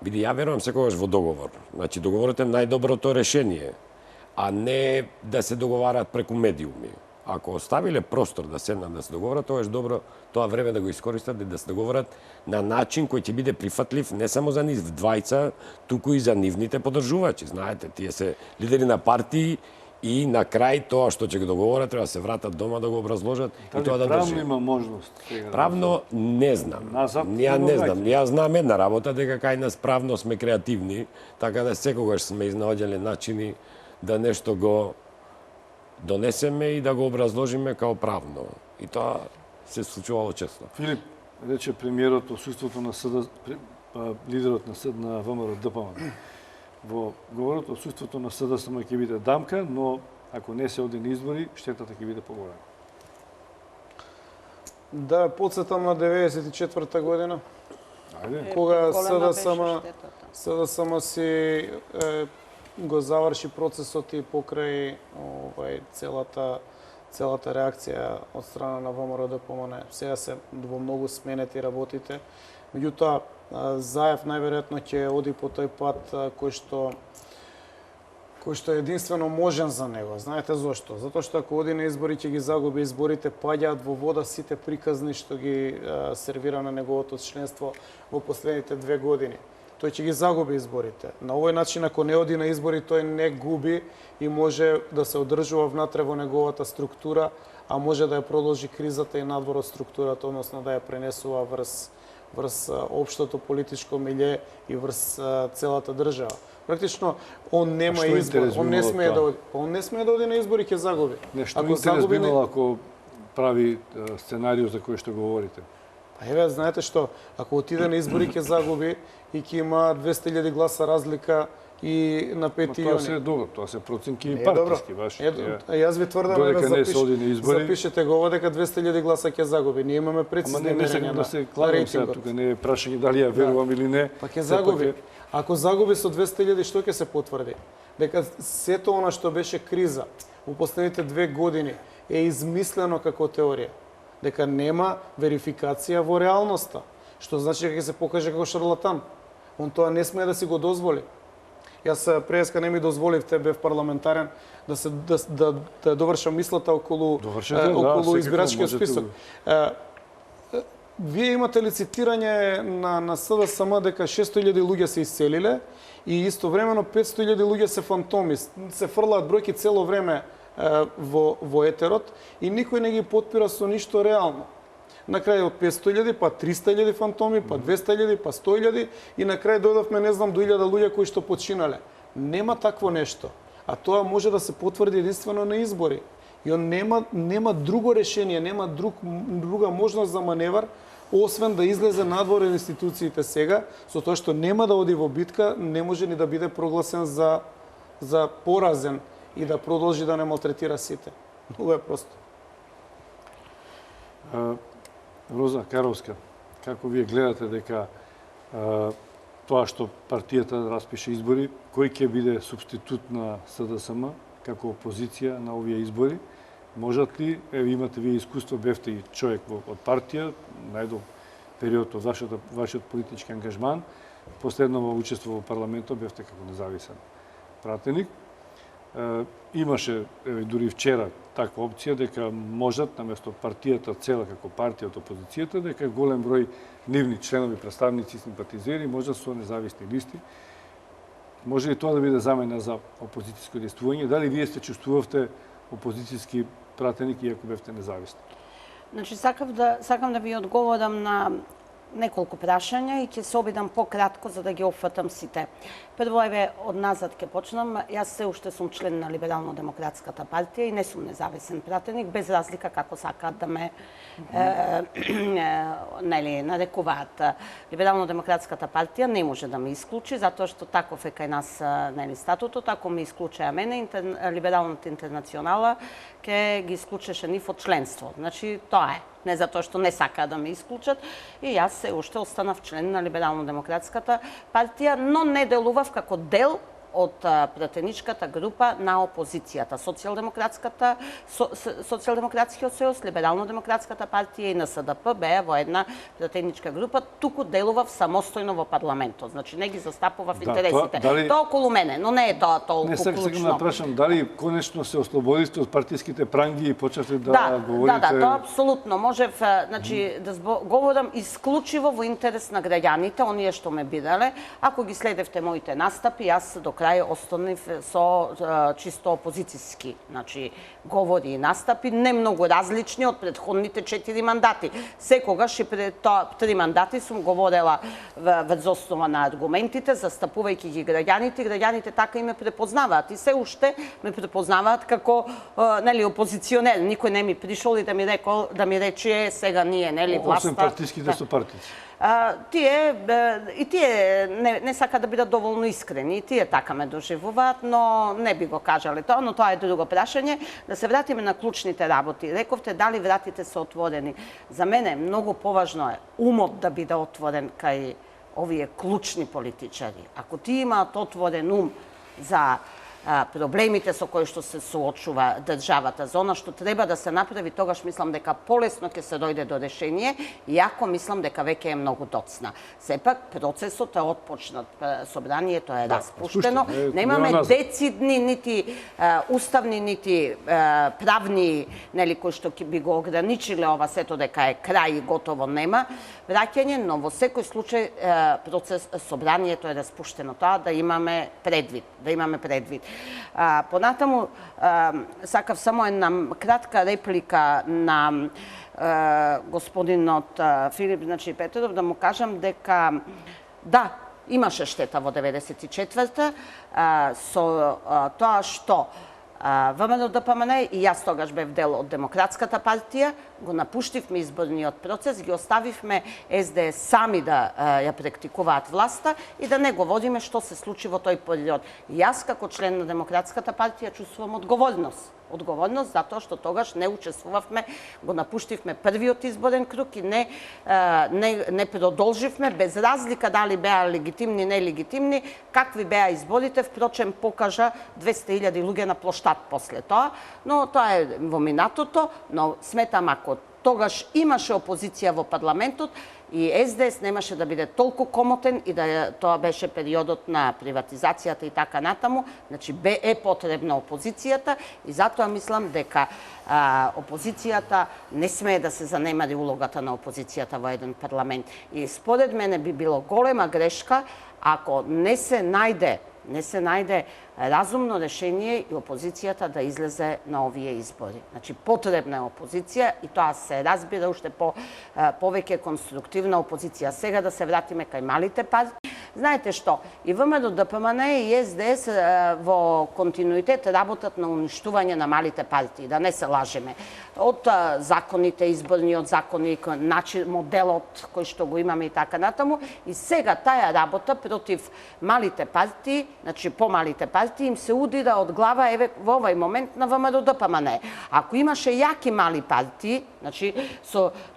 Види, ја верувам секогаш во договор. Значи, договорот е најдоброто решение, а не да се договараат преку медиуми. Ако оставиле простор да седнат да се договорат, тоа е добро тоа време да го искористат и да се договорат на начин кој ќе биде прифатлив не само за нив двајца, туку и за нивните поддржувачи. Знаете, тие се лидери на партии и на крај тоа што ќе го договорат треба да се вратат дома да го образложат и тоа да држи. Правно има можност сега. Правно не знам. Ја не знам. Ја знам една работа дека кај нас правно сме креативни, така да секогаш сме изнаоѓале начини да нешто го донесеме и да го образложиме као правно. И тоа се случувало често. Филип, рече премиерот отсуството на СД, лидерот на СД на ВМРО ДПМН. Во говорот отсуството на СДСМ ќе биде дамка, но ако не се оди на избори, штетата ќе биде поголема. Да, подсетам на 94-та година, Ајде. кога СДСМ си го заврши процесот и покрај целата реакција од страна на ВМРО ДПМН. Сега се во многу сменети работите. Меѓутоа, Заев најверојатно ќе оди по тој пат кој што е единствено можен за него. Знаете зошто? Затоа што ако оди на избори ќе ги загуби изборите, паѓаат во вода сите приказни што ги сервира на неговото членство во последните 2 години. Тој ќе ги загуби изборите. На овој начин, ако не оди на избори, тој не губи и може да се одржува внатре во неговата структура, а може да ја продолжи кризата и надвор од структурата, односно да ја пренесува врз општото политичко милје и врз целата држава. Практично, он нема избор, он не смее да оди на избори, ќе загуби. Нешто интерес би имало ако прави сценарио за кој што говорите? Па еве, знаете што, ако отиде на избори ќе загуби и ќе има 200.000 гласа разлика и на 5 јуни. Тоа се добро, тоа се проценки партиски ваши. Јас ви тврдам да запишете го дека 200.000 гласа ќе загуби. Ние имаме прецизни мерења да се кланем сега тука, не е прашање дали ја верувам или не. Па ќе загуби. Ако загуби со 200.000, што ќе се потврди? Дека сето она што беше криза во последните 2 години е измислено како теорија. Дека нема верификација во реалноста. Што значи дека ќе се покаже како шарлатан. Он тоа не смее да си го дозволи. Јас преска не ми дозволивте, бев парламентарен, да довршам мислата околу избирачкиот список. Вие имате ли цитирање на СДСМ дека 600.000 луѓе се иселиле и истовремено 500.000 луѓе се фантоми, се фрлаат бројки цело време во етерот и никој не ги потпира со ништо реално. На крај од 500.000, па 300.000 фантоми, па 200.000, па 100.000 и на крај дојдовме не знам до 1000 луѓе кои што починале. Нема такво нешто. А тоа може да се потврди единствено на избори. И он нема друго решение, нема друга можност за маневар, освен да излезе надвор од институциите сега, со тоа што нема да оди во битка, не може ни да биде прогласен за поразен и да продолжи да не малтретира сите. Многу е просто. Роза Каровска, како вие гледате дека тоа што партијата распише избори, кој ќе биде субститут на СДСМ како опозиција на овие избори? Можат ли, имате вие искуство, бевте и човек од партија, најдол период од вашиот политички ангажман, последно учество во парламентот бевте како независен пратеник. Имаше, дури вчера, таква опција дека можат, наместо партијата цела како партија од опозицијата, дека голем број нивни членови, представници, симпатизери можат со независни листи. Може ли тоа да биде замена за опозицијско действување? Дали вие се чувствувавте опозицијски пратеник иако бевте независни? Значи, сакам да ви одговорам на неколку прашања и ќе се обидам пократко за да ги опфатам сите. Прво, од назад ќе почнам. Јас се уште сум член на Либерално-демократската партија и не сум независен пратеник, без разлика како сакаат да ме нарекуваат. Либерално-демократската партија не може да ме исклучи, затоа што таков е кај нас статутот. Ако ме исклучеа мене, Либералната интернационала ќе ги исклучеше нив од членство. Значи, тоа е. Не затоа што не сакаа да ме исклучат. И јас се уште останав член на Либерално-демократската партија, но не делував како дел од пратеничката група на опозицијата. Социјалдемократскиот сојуз, Либерално-демократската партија и НСДП беа во една пратеничка група, туку делував самостојно во парламентот. Значи не ги застапував интересите. Тоа околу мене, но не е тоа толку клучно. Не сакам да прашам, дали конечно се ослободите од партиските пранги и почнавте да говорите? Да, тоа апсолутно. Можев, значи, да говорам исклучиво во интерес на граѓаните, оние што ме бидале. Ако ги следевте моите настапи, јас до крај останав со чисто опозицијски, значи, говори и настапи, не многу различни од претходните 4 мандати. Секогаш и пред 3 мандати сум говорела врз основа на аргументите, застапувајќи ги граѓаните. Граѓаните така и ме препознаваат и се уште ме препознаваат како опозиционер. Никој не ми пришол и да ми рече сега ние, власта. Освен партиските со партици. Тие не сакаат да бидат доволно искрени, и тие така ме доживуваат, но не би го кажале тоа, но тоа е друго прашање. Да се вратиме на клучните работи. Рековте дали вратите се отворени. За мене многу поважно е умот да биде отворен кај овие клучни политичари. Ако ти имаат отворен ум за проблемите со кои што се соочува државата, за она што треба да се направи, тогаш мислам дека полесно ќе се дојде до решение, иако мислам дека веќе е многу доцна. Сепак процесот е отпочнат, собранието е распуштено, немаме децидни нити уставни нити правни, кои што би го ограничиле ова сето дека е крај и готово нема враќање, но во секој случај собранието е распуштено. Тоа да имаме предвид. Понатаму, сакав само една кратка реплика на господинот Филип Петров, да му кажам дека да, имаше штета во 94-та со тоа што ВМРО-ДПМН и јас тогаш бев дел од Демократската партија, го напуштивме изборниот процес, ги оставивме СДС сами да ја практикуваат власта и да не го водиме што се случи во тој период. Јас како член на Демократската партија чувствувам одговорност затоа што тогаш не учествувавме, го напуштивме првиот изборен круг и не продолживме, без разлика дали беа легитимни, нелегитимни, какви беа изборите, впрочем покажа 200.000 луѓе на плоштад после тоа, но тоа е во минатото, но сметам ако тогаш имаше опозиција во парламентот и СДС немаше да биде толку комотен и да тоа беше периодот на приватизацијата и така натаму, значи е потребна опозицијата и затоа мислам дека опозицијата не смее да се занемари улогата на опозицијата во еден парламент. И според мене би било голема грешка ако не се најде разумно решение и опозицијата да излезе на овие избори. Значи, потребна е опозиција и тоа се разбира уште повеќе конструктивна опозиција. Сега да се вратиме кај малите партии. Знаете што, и ВМРО, ДПМН и СДС во континуитет работат на уништување на малите партии, да не се лажеме. Од законите, изборниот закони, моделот кој што го имаме и така натаму. И сега таа работа против малите партии, значи помалите партии, им се удира од глава еве во овој момент на ВМРО ДПМН. Ако имаше јаки мали партии, значи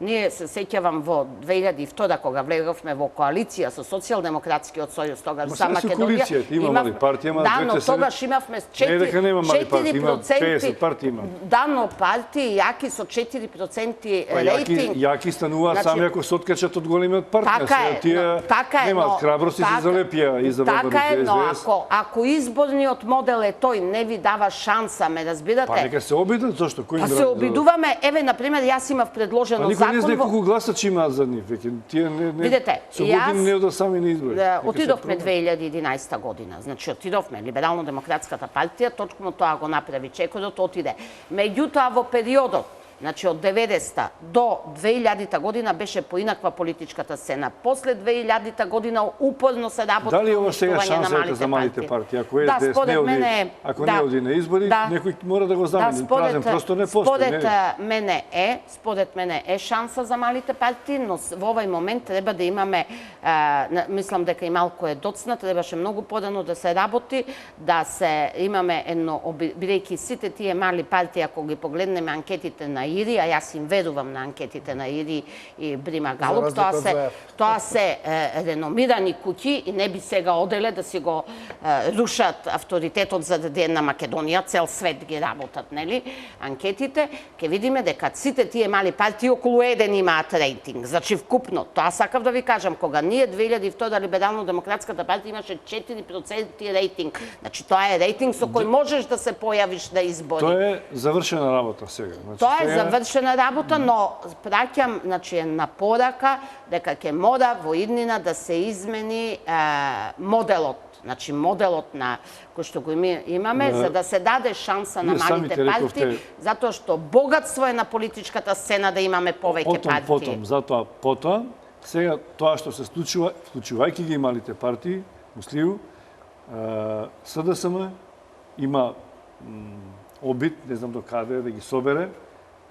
ние се сеќавам во 2002 кога влеговме во коалиција со Социјалдемократскиот сојуз, тогаш за Македонија. Има мали партии, ама да, но тогаш имавме 4%. Да, но партии јаки со 4% рейтинг. Јаки станува сами ако се откачат од големиот партнер. Така е, немаат храброст и се залепија и за ВМРО. Така е, но ако изборниот модел е тој, не ви дава шанса, ме разбирате? Па нека се обидат, зошто? Кој Па се обидуваме, еве, например, јас имав предложено закон... Па никој не знае колку гласачи имаат за нив, веќе. Тие Видете, со години не одат сами на избори. Отидовме 2011 година, значи отидовме, Либерално-демократската партија, точно тоа го направи Чекорот, отиде. Меѓутоа, во периодот, значи од 90-та до 2000-та година беше поинаква политичката сцена. После 2000-та година упорно се работи. Дали ова сега шанса за малите партии? Ако СДС не оди на избори, некој мора да го замени. Празен простор не постои. Според мене е шанса за малите партии, но во овој момент треба да имаме, мислам дека и малку е доцна, требаше многу порано да се работи, да се имаме едно, бидејќи сите тие мали партии, ако ги погледнеме анкетите на ИРИ, а јас им верувам на анкетите на ИРИ и Брима Галуп, тоа се реномирани куќи и не би сега оделе да си го рушат авторитетот за ден на Македонија, цел свет ги работат, нели, анкетите, ќе видиме дека сите тие мали партии околу еден имаат рейтинг, значи вкупно. Тоа сакав да ви кажам, кога ние 2002 Либерално-демократската партија имаше 4% рейтинг, значи тоа е рейтинг со кој можеш да се појавиш на избори. Тоа е завршена работа сега. Тоа е завршена работа, но праќам, значи, една порака дека ќе мора во иднина да се измени моделот, значи моделот на кој што го имаме, за да се даде шанса на малите партии, затоа што богатство е на политичката сцена да имаме повеќе партии. Потоа, сега тоа што се случува, вклучувајќи ги малите партии, Муслiju, СДСМ има обид, не знам до каде, да ги собере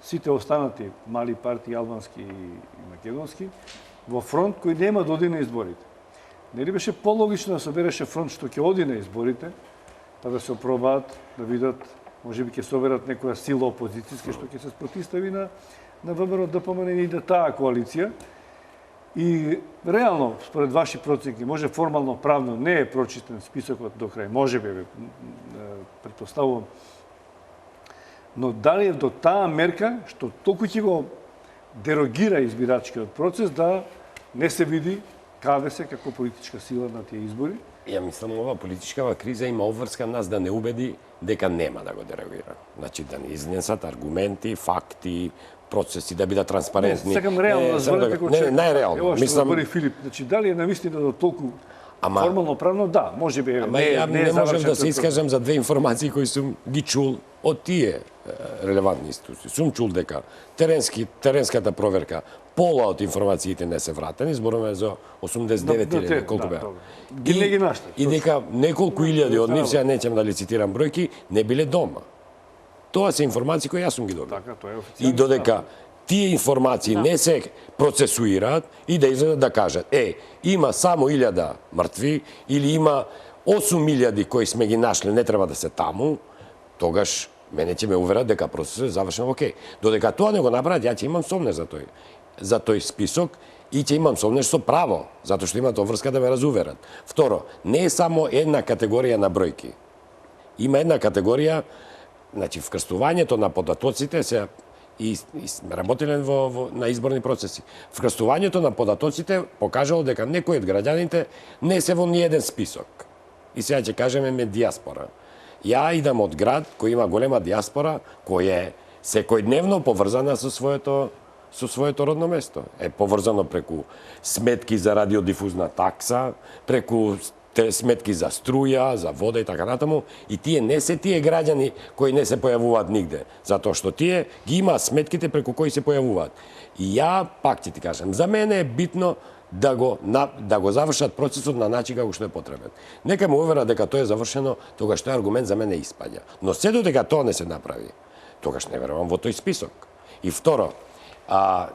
сите останати мали партии, албански и македонски, во фронт кој нема да оди на изборите. Нели беше пологично да собереше фронт што ќе оди на изборите, па да се опробаат, да видат, можеби ќе соберат некоја сила опозицијска што ќе се спротистави на ВМРО ДПМН и да таа коалиција. И реално, според ваши проценки, може формално правно не е прочитен списокот до крај, можеби, претпоставувам, но дали е до таа мерка што толку ќе го дерогира избирачкиот процес да не се види каде се како политичка сила на тие избори? Ја мислам, ова политичкава криза има обврска нас да не убеди дека нема да го дерогира. Значи да не изнесат аргументи, факти, процеси да бидат транспарентни. Сакам реално да зборам како човек. Не реално. Ева што говори Филип, значи дали е навистина до толку формално правно? Да, можеби не можам да се искажам за две информации кои сум ги чул од тие релевантни институции. Сум чул дека теренската проверка, пола од информациите не се вратени, зборуваме за 89 колку беа. И дека неколку илјади од нив, сега неќам да ли цитирам бројки, не биле дома. Тоа се информации кои јас сум ги добил. И додека тие информации не се процесуираат и да излезат да кажат, има само 1000 мртви или има 8000 кои сме ги нашли, не треба да се таму, тогаш мене ќе ме уверат дека процесот е завршен окей. Додека тоа не го направат, ја ќе имам сомнеж за тој список и ќе имам сомнеж со право, затоа што имаат врска да ме разуверат. Второ, не е само една категорија на бројки. Има една категорија, значи вкрстувањето на податоците се и сме работеле на изборни процеси. Вкрстувањето на податоците покажало дека некои од граѓаните не се во ниеден список. И сега ќе кажеме диаспора. Ја идам од град кој има голема диаспора, кој е секојдневно поврзана со своето родно место. Е поврзано преку сметки за радиодифузна такса, преку те сметки за струја, за вода и така натаму, и тие не се тие граѓани кои не се појавуваат нигде, затоа што тие ги има сметките преку кои се појавуваат. И ја пак ќе ти кажам, за мене е битно да го завршат процесот на начин како што е потребен. Нека ме увера дека тоа е завршено, тогаш тој аргумент за мене испаѓа. Но се додека тоа не се направи, тогаш не верувам во тој список. И второ,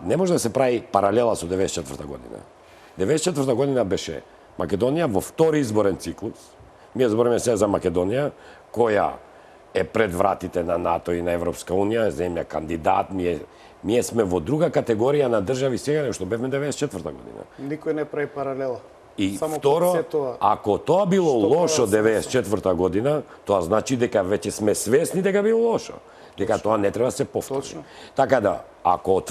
не може да се прави паралела со 94 година. 94 година беше Македонија во втори изборен циклус. Ние збориме сега за Македонија, која е пред вратите на НАТО и на Европска Унија, земја кандидат, ние сме во друга категорија на држави сега нешто бевме 94 година. Никој не прави паралела. И Само второ, се тоа. ако тоа било Што лошо прават 94 година, тоа значи дека веќе сме свесни дека било лошо. Дека тоа не треба да се повтори. Точно. Така да, ако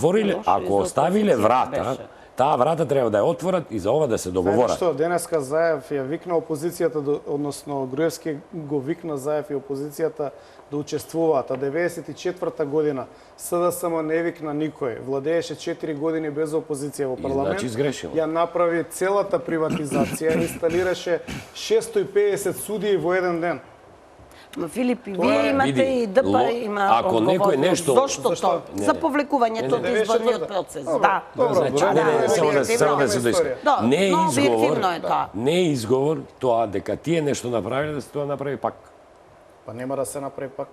оставиле врата, таа врата треба да ја отворат и за ова да се Знаете договорат. што, денеска Заев ја викна опозицијата, односно Груевски го викна Заев и опозицијата да учествуваат. А 94 година СДСМ не викна никој. Владееше 4 години без опозиција во парламент. значи изгрешила. Ја направи целата приватизација, инсталираше 650 судии во еден ден. Ма, Филип, и Тоа вие е- имате види, и ДП има ако некој одговорност. нешто- Зошто Зашто? тоа? Не, За не. повлекувањето од Не, изборниот 94. процес. Добро, Да. добро, Значи, добро. само да се доиска. Да, Не е но изговор, објективно е тоа. не е изговор тоа дека тие нешто направиле да се тоа направи пак. Па нема да се направи пак.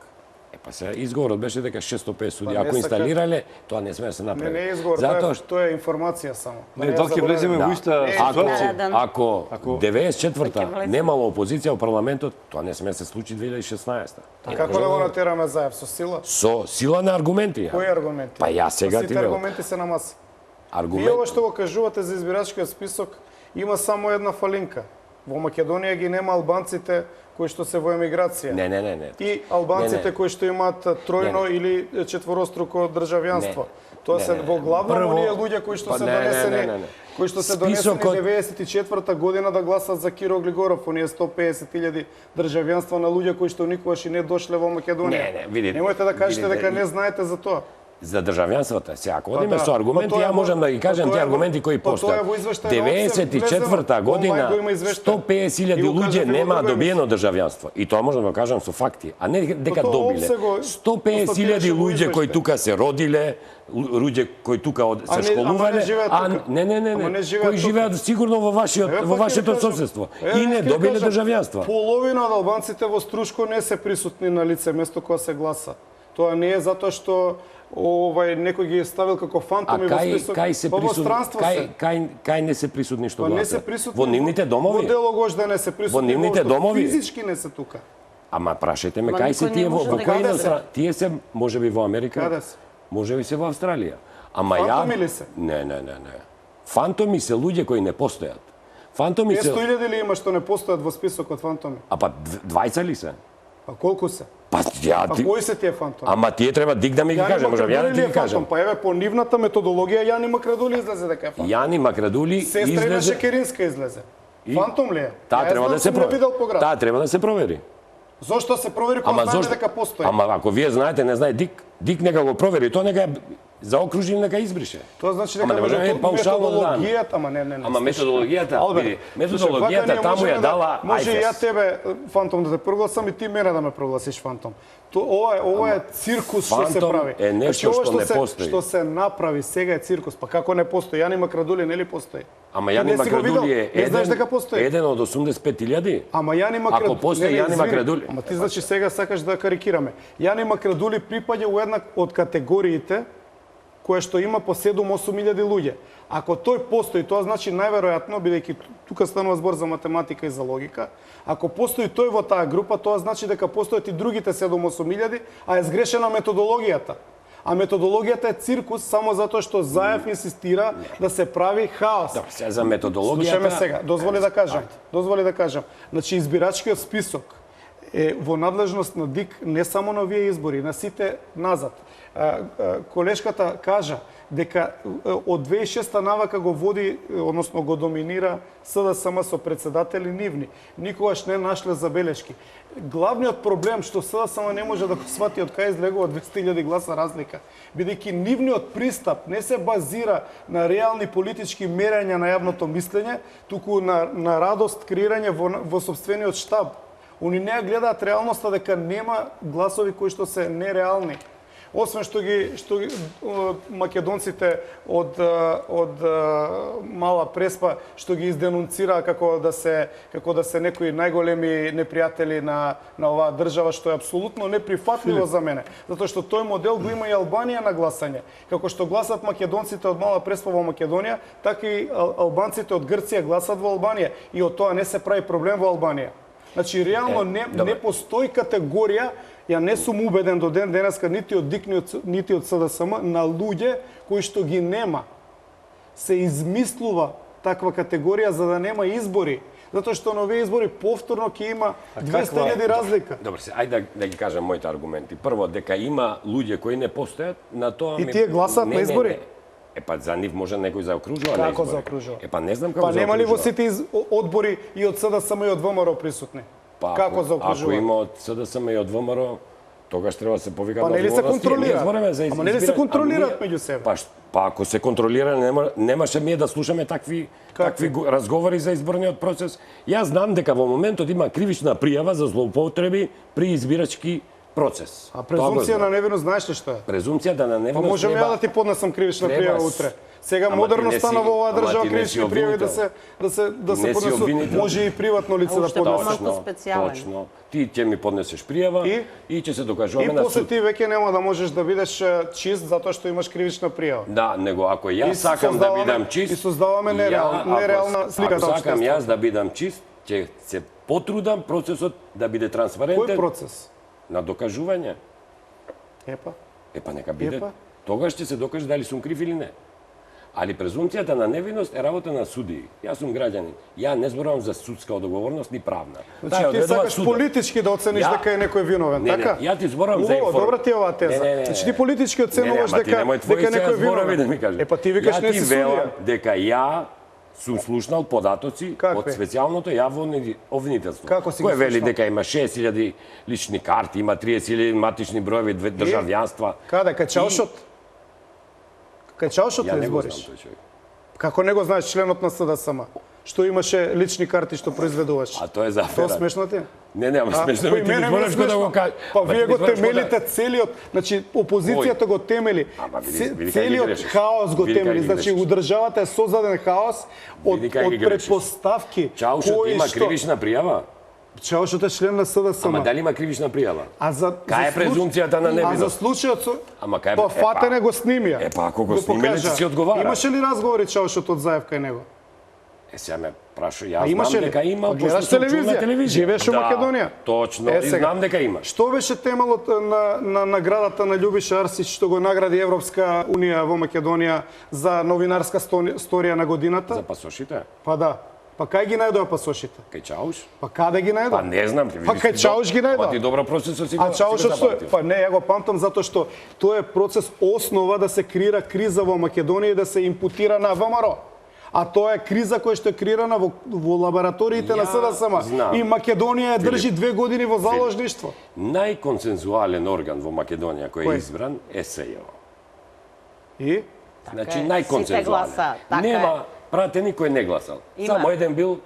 Па сега изговорот беше дека 650 суди, Па не ако сака- инсталирале, тоа не сме да се Не, направи. не е изговор, Затоа тоа е информација само. Не, дали ќе влеземе во иста ситуација? Ако 94-та немало опозиција во парламентот, тоа не сме да се случи 2016-та. Како да го натераме Заев со сила? Со сила на аргументи. Кои аргументи? Па ја сега ти Сите велам. аргументи се на маса. Вие Аргумент. ова што го кажувате за избирачкиот список, има само една фалинка. Во Македонија ги нема албанците кои што се во емиграција. Не. И албанците Не. кои што имаат тројно или четвороструко државјанство. Не. Тоа Не, се не. во главном Прво- оние луѓе кои што Па се не, донесени, не. кои што се донесени Списокот- 94-та година да гласат за Киро Глигоров, оние 150.000 државјанства на луѓе кои што никогаш и не дошле во Македонија. Не, видите. Немојте да кажете Видите, дека не знаете за тоа. За државјанството, сега ако одиме да. со аргументи, Па тоа е ја можам да ги кажам па тоа тие е во- аргументи кои па тоа е постојат. во извештајот на 94-та ОСЕМ, година онлайн го има извештај. 150.000 И го луѓе кажете во нема друга добиено државјанство. И тоа можам да го кажам со факти, а не дека тоа добиле. опсе го 150.000 констатираше во луѓе кои извештај. тука се родиле, луѓе кои тука се ама не школувале, живеат тука. не, Ама не живеат кои тука. живеат сигурно во вашето одсуствество и не добиле државјанство. Половина од албанците во Струшко не се присутни на лице место кога се гласа. Тоа не е затоа што некој ги е ставил како А фантоми во список. кај се Па во присутни, странство се. кај не се присутни што Па не се гласат? присутни Во нивните домови? Во Делогожда не се присутни. Во нивните воопшто. домови? Физички не се тука. Ама прашајте ме Ма кај се никој не тие може во да кој каде иностран? се? Тие се можеби во Америка. Каде се? Можеби се во Австралија. Ама Фантоми ли се? Не. Фантоми се луѓе кои не постојат. Фантоми се 500.000 ли има што не постојат во списокот фантоми? А па двајца ли се? Па колку се? Па ја Па ти... кои се тие фантоми? Ама тие треба дик да ми ги Јани каже, можам ја да Макредули ти ли ги е кажам. фантом? Па еве по нивната методологија Јани Макредули излезе дека е фантом. Јани Макредули Сестра Ина излезе. Шекеринска излезе. Фантом ли е? Таа Ја треба знам, да се сум ја видел по провери. град. Таа треба да се провери. Зошто се провери кога знаеме дека постои? Ама ако вие знаете, не знае Дик, Дик нека го провери, тоа нека заокружи, нека избрише. Тоа значи Ама дека не можеме паушално да дадеме. методологијата, ама не. Ама методологијата, Албер, види, слушај, методологијата вака ние таму ја можеме дала Може и ја Ајфес. тебе фантом да те прогласам и ти мене да ме прогласиш фантом. Ова е циркус што се фантом прави. е нешто Значи, ова што не се- постои. Што се направи сега е циркус. Па како не постои? Јани Макредули нели постои? Ама Ти Јани не си го Макредули видел? е Не знаеш дека постои? еден од 85.000. Ама Јани Макредули... Ако постои Јани Макредули... Ама ти значи сега сакаш да карикираме. Јани Макредули припаѓа у една од категориите која што има по 7-8 илјади луѓе. Ако тој постои, тоа значи најверојатно, бидејќи тука станува збор за математика и за логика, ако постои тој во таа група, тоа значи дека постојат и другите 7-8 илјади, а е сгрешена методологијата. А методологијата е циркус само затоа што Заев инсистира да се прави хаос. Да, сега за методологијата... Слушаме сега, дозволи да кажам. Значи, избирачкиот список е во надлежност на ДИК не само на овие избори, на сите назад. Колешката кажа, дека од 2006 навака го води, односно го доминира СДСМ со председатели нивни. Никогаш не нашле забелешки. Главниот проблем што СДСМ не може да го свати од кај излегува 200.000 гласа разлика, бидејќи нивниот пристап не се базира на реални политички мерења на јавното мислење, туку на радост креирање во сопствениот штаб. Они не гледаат реалноста дека нема гласови кои што се нереални. Освен што ги македонците од Мала Преспа што ги изденунцира како да се некои најголеми непријатели на оваа држава, што е апсолутно неприфатливо за мене, затоа што тој модел го има и Албанија на гласање. Како што гласат македонците од Мала Преспа во Македонија, така и албанците од Грција гласат во Албанија и од тоа не се прави проблем во Албанија. Значи реално не постои категорија. Ја не сум убеден до ден денеска нити од ДИК, нити од СДСМ на луѓе кои што ги нема. Се измислува таква категорија за да нема избори, затоа што на овие избори повторно ќе има 200.000 разлика. Добро, ајде да ги кажам моите аргументи. Прво, дека има луѓе кои не постојат, на тоа И тие гласат на избори? Па за нив може некој заокружува на избори. Како заокружува? Па не знам како заокружува. Па нема ли во сите одбори и од СДСМ и од ВМРО присутни? Како заокружува? Ако има од СДСМ и од ВМРО, тогаш треба да се повика па нели се контролира? Ама нели се контролираат меѓу себе? Па ако се контролира, немаше ние да слушаме такви разговори за изборниот процес. Јас знам дека во моментот има кривична пријава за злоупотреби при избирачки процес. А презумпција на невиност знаеш ли што е? Презумпцијата на невиност. Па можам ја да ти поднесам кривична пријава утре. Сега модерно стана во оваа држава кривични пријави да се поднесат. Може и приватно лице да поднесе. Точно. Ти ќе ми поднесеш пријава и ќе се докажуваме на суд. И после ти веќе нема да можеш да бидеш чист затоа што имаш кривична пријава. Да, него ако јас сакам да бидам чист, и создаваме нереална слика за општеството. Ако сакам јас да бидам чист, ќе се потрудам процесот да биде транспарентен. Кој процес? На докажување. Епа нека биде. Тогаш ќе се докаже дали сум крив или не. Али презумпцијата на невиност е работа на судии. Јас сум граѓанин. Ја не зборувам за судска одговорност ни правна. Значи ти сакаш политички да оцениш дека е некој виновен, така? Не, ја ти зборувам за информација. Добра ти е оваа теза. Значи ти политички оценуваш дека е некој виновен. Епа ти викаш не си судија. Ја ти дека ја сум слушнал податоци од специјалното јавно обвинителство. Кој вели дека има 6.000 лични карти, има 30.000 матични броеви, државјанства. Каде, кај Чаушот? Кај Чаушот ли избориш? Како не го знаеш членот на СДСМ? Што имаше лични карти што произведуваш? А тоа е за афера. Тоа смешно ти? Не, ама смешно ми ти збориш да го кажеш. Па вие го темелите целиот, значи опозицијата го темели. Целиот хаос го темели, значи у државата е создаден хаос од претпоставки. Чаушот има кривична пријава? Чаушот е член на СДСМ. Ама дали има кривична пријава? Кај е презумпцијата на невиност? А за случајот со... Ама кај... Па фатене го снимија. Епа ако го снимеле, си одговара. Имаше ли разговори Чаушот од Заев кај него? Сега ме прашу, јас знам дека има, пошто сум чул на телевизија. Живееш во Македонија. Точно, и знам дека има. Што беше темелот на наградата на Љубиша Арсич што го награди Европска унија во Македонија за новинарска сторија на годината? За пасошите? Па да. Па кај ги најдоа пасошите? Кај Чауш? Па каде ги најдоа? Па не знам. Па кај Чауш ги најдоа? Па ти добро процесот си го запамтил. Па не, ја го памтам затоа што тоа е процес основа да се креира криза во Македонија и да се импутира на ВМРО. А тоа е криза која што е креирана во лабораториите на СДСМ. И Македонија ја држи 2 години во заложништво. Најконсензуален орган во Македонија кој е избран е СЈО. И? Значи најконсензуален. Нема пратени кој не гласал. Само еден бил,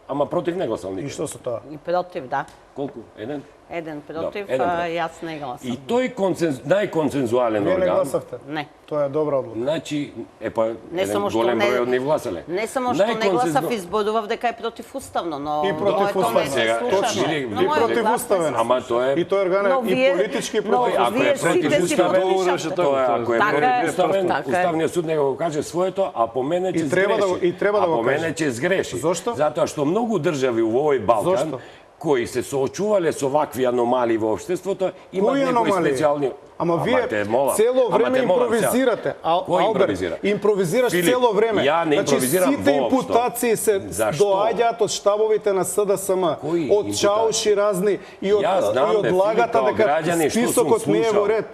ама против не гласал никој. И што со тоа? И против, да. Колку? Еден? Еден против, јас не гласам. И тој најконсензуален орган... Вие не гласавте? Не. Тоа е добра одлука. Значи, еден голем број од нив гласале. Не само што не гласав, изборував дека е противуставно, но... И противуставено. Точно. И противуставено. Ама тоа е... И тоа е орган и политички противуставен. Но вие сите си подишате. Тоа е, ако е противуставен, Уставниот суд нека го каже своето, а по мене ќе сгреши. И треба да го каже. А по мене ќе сгреши. Зошто? Затоа што многу држави во овој Балкан кои се соочувале со вакви аномалии во општеството, имаат некои специјални... Ама вие цело време импровизирате. Алберт, импровизираш цело време. Ја не импровизирам воопшто. Сите импутации се доаѓаат од штабовите на СДСМ, од Чауш и разни, и од лагата дека списокот не е во ред.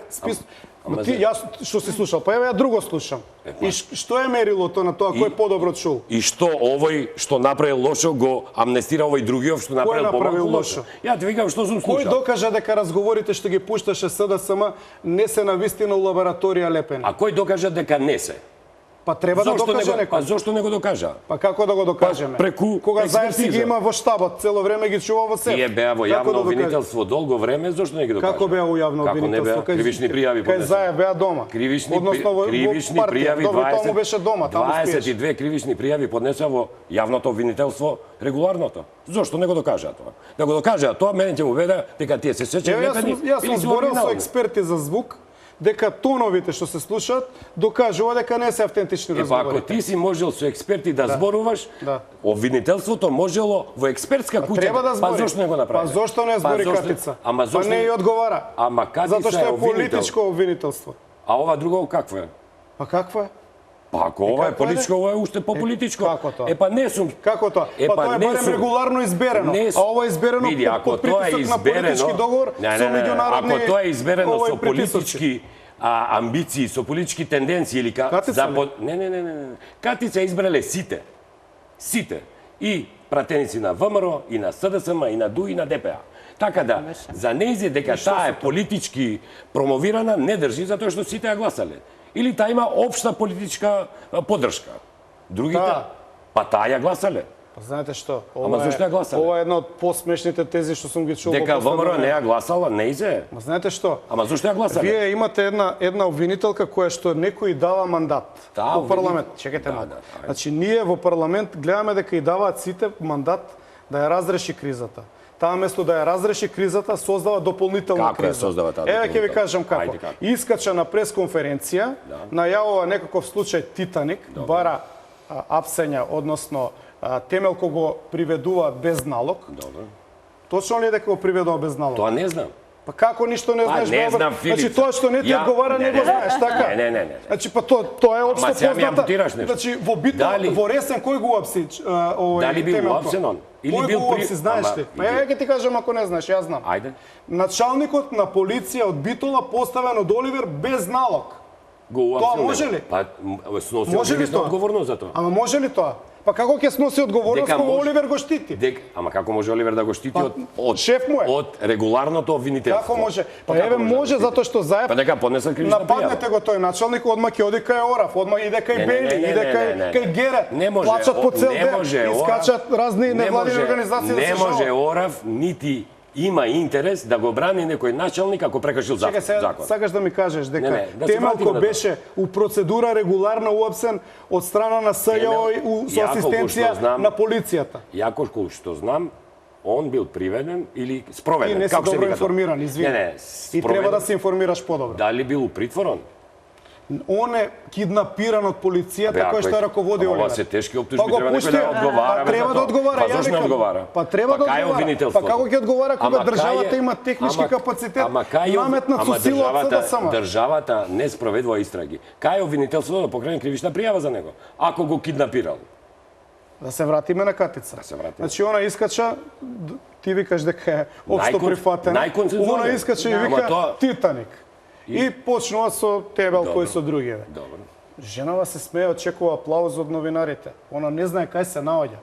Ти, јас што си слушал, па еве ја друго слушам. И што е мерилото на тоа кој е подобро од шоу? И што овој што направил лошо го амнестира овој другиот што направил направил помалку лошо? лошо? Ја ти викам што сум Кој слушал. докажа дека разговорите што ги пушташе СДСМ не се навистина у лабораторија лепени? А кој докажа дека не се? Па треба да докаже некој. Па зошто не го докажа? Па како да го докажеме? преку Кога Заевски ги експертиза. има во штабот, цело време ги чува во себе. Тие беа во Како јавно да докаже? обвинителство долго време, зошто не ги докажа? Како беа у јавно Како не обвинителство? беа? Кривични пријави Кај поднесени. Заев беа дома. Кривични, Односно во кривични партија. пријави Добро, 20, таму беше дома, таму спиеш. 22 кривични пријави поднеса во јавното обвинителство регуларното. Зошто не го докажа тоа? Да го докажа тоа, мене ќе му веда дека тие се сеќаат Еве, лепени јас сум или се зборил со оригинални. експерти за звук, дека тоновите што се слушаат докажува дека не се автентични Па ако разговори. ти си можел со експерти да зборуваш, Да. обвинителството можело во експертска куќа. Треба да збори. Па зошто не го направи? Па зошто не збори Катица? Ама зошто? Па не ја одговара. Ама Катица Затоа што е обвинител. политичко обвинителство. А ова друго какво е? Па какво е? Па ако ова е какво е, политичко, ова е уште по-политичко. како тоа? Па не сум. Како тоа? Па тоа е не барем сум. регуларно изберено. Не А сум. ова е изберено Види, ако под тоа е притисок на политички изберено- договор Не, со не, не, меѓународни Ако тоа е изберено овој со притисоци. политички амбиции, со политички тенденции или Катица ли? Не. Катица избрале сите. Сите. И пратеници на ВМРО, и на СДСМ, и на ДУ, и на ДПА. Така да, за нејзе дека таа е политички промовирана, не држи затоа што сите ја гласале. Или таа има општа политичка поддршка. Другите, Таа. па таа ја гласале. Па знаете што? Ама зашто ја гласале? Ова е една од посмешните тези што сум ги чул. Дека во последно ВМРО не време. ја гласала, нејзе. Ма знаете што? Ама зашто ја гласале? Вие имате една обвинителка која што некој дава мандат Да, во парламент. обвинител. Чекайте Да, малку. да, ајде. Значи ние во парламент гледаме дека и даваат сите мандат да ја разреши кризата. Таа место да ја разреши кризата создава дополнителна Како ја криза. создава таа Еве ќе ви дополнителна? кажам како. Ајде, како. Искача на пресконференција, најавува некаков случај Титаник, бара апсења, односно Темелко го приведуваат без налог. Добро. Точно ли е дека го приведува без налог? Тоа не знам. Па како ништо не знаеш, не бе, знам, Значи Филица. тоа што не ти Ја- одговара не го знаеш, така? Не. Значи па тоа е општо Ама сега ми позната. ампутираш нешто. Значи во битва Дали- во Ресен кој го апси овој Дали бил Темелко? уапсен он? Или Кој бил го при- апси, знаеш Ама, ли? Па иди. еве ќе ти кажам ако не знаеш, јас знам. Ајде. Началникот на полиција од Битола поставен од Оливер без налог. Го уапсил. Тоа може ли? Па сноси Може ли тоа? одговорност за тоа. Ама може ли тоа? Па како ќе сноси одговорност Дека кога може- Оливер го штити? Ама како може Оливер да го штити од шеф му е. од регуларното обвинителство? Како може? Па како еве може да го затоа што Заев Па дека поднесат кривична нападнете пријава. го тој началник, одма ќе оди кај Орав, одма иде кај Не, Бели, иде кај Герет. Не може. Плачат по цел Не ден, може Орав- искачат разни не невладини може- организации да Не се може жалат. Орав нити има интерес да го брани некој началник ако прекршил Чекај, сега закон. сакаш да ми кажеш дека Не, да се вратиме Темелко на тоа. беше у процедура регуларно уапсен од страна на СЈО и со Ја колку асистенција што знам- на полицијата. Јако колку што знам, он бил приведен или Ти спроведен. не си Како се добро вика тоа? информиран, извини. Не, И треба спроведен. да се информираш подобро. Дали бил у притвор он? Он е киднапиран од полицијата Бе, кој ако што е- раководи ама ова Оливер. се тешки оптужби, Па го треба некој пушти, да одговара па бе треба за да тоа. одговара. Па ја зошто не викам. одговара? Па треба да кај е одговара. обвинителството? Па како ќе одговара кога Ама кај државата е- има технички ама- капацитет ама кај е- наметнат со ама сила од државата- СДСМ? Државата не спроведува истраги. Кај е обвинителството да покрене кривична пријава за него? Ако го киднапирал. Да се вратиме на Катица. Да се вратиме. Значи она искача, ти викаш дека е општо прифатена. најконцензурен. Она искача и Ама вика тоа- Титаник. И почнува со Тебелко и со другиве. Добро. Женава се смее, очекува аплауз од новинарите. Она не знае кај се наоѓа.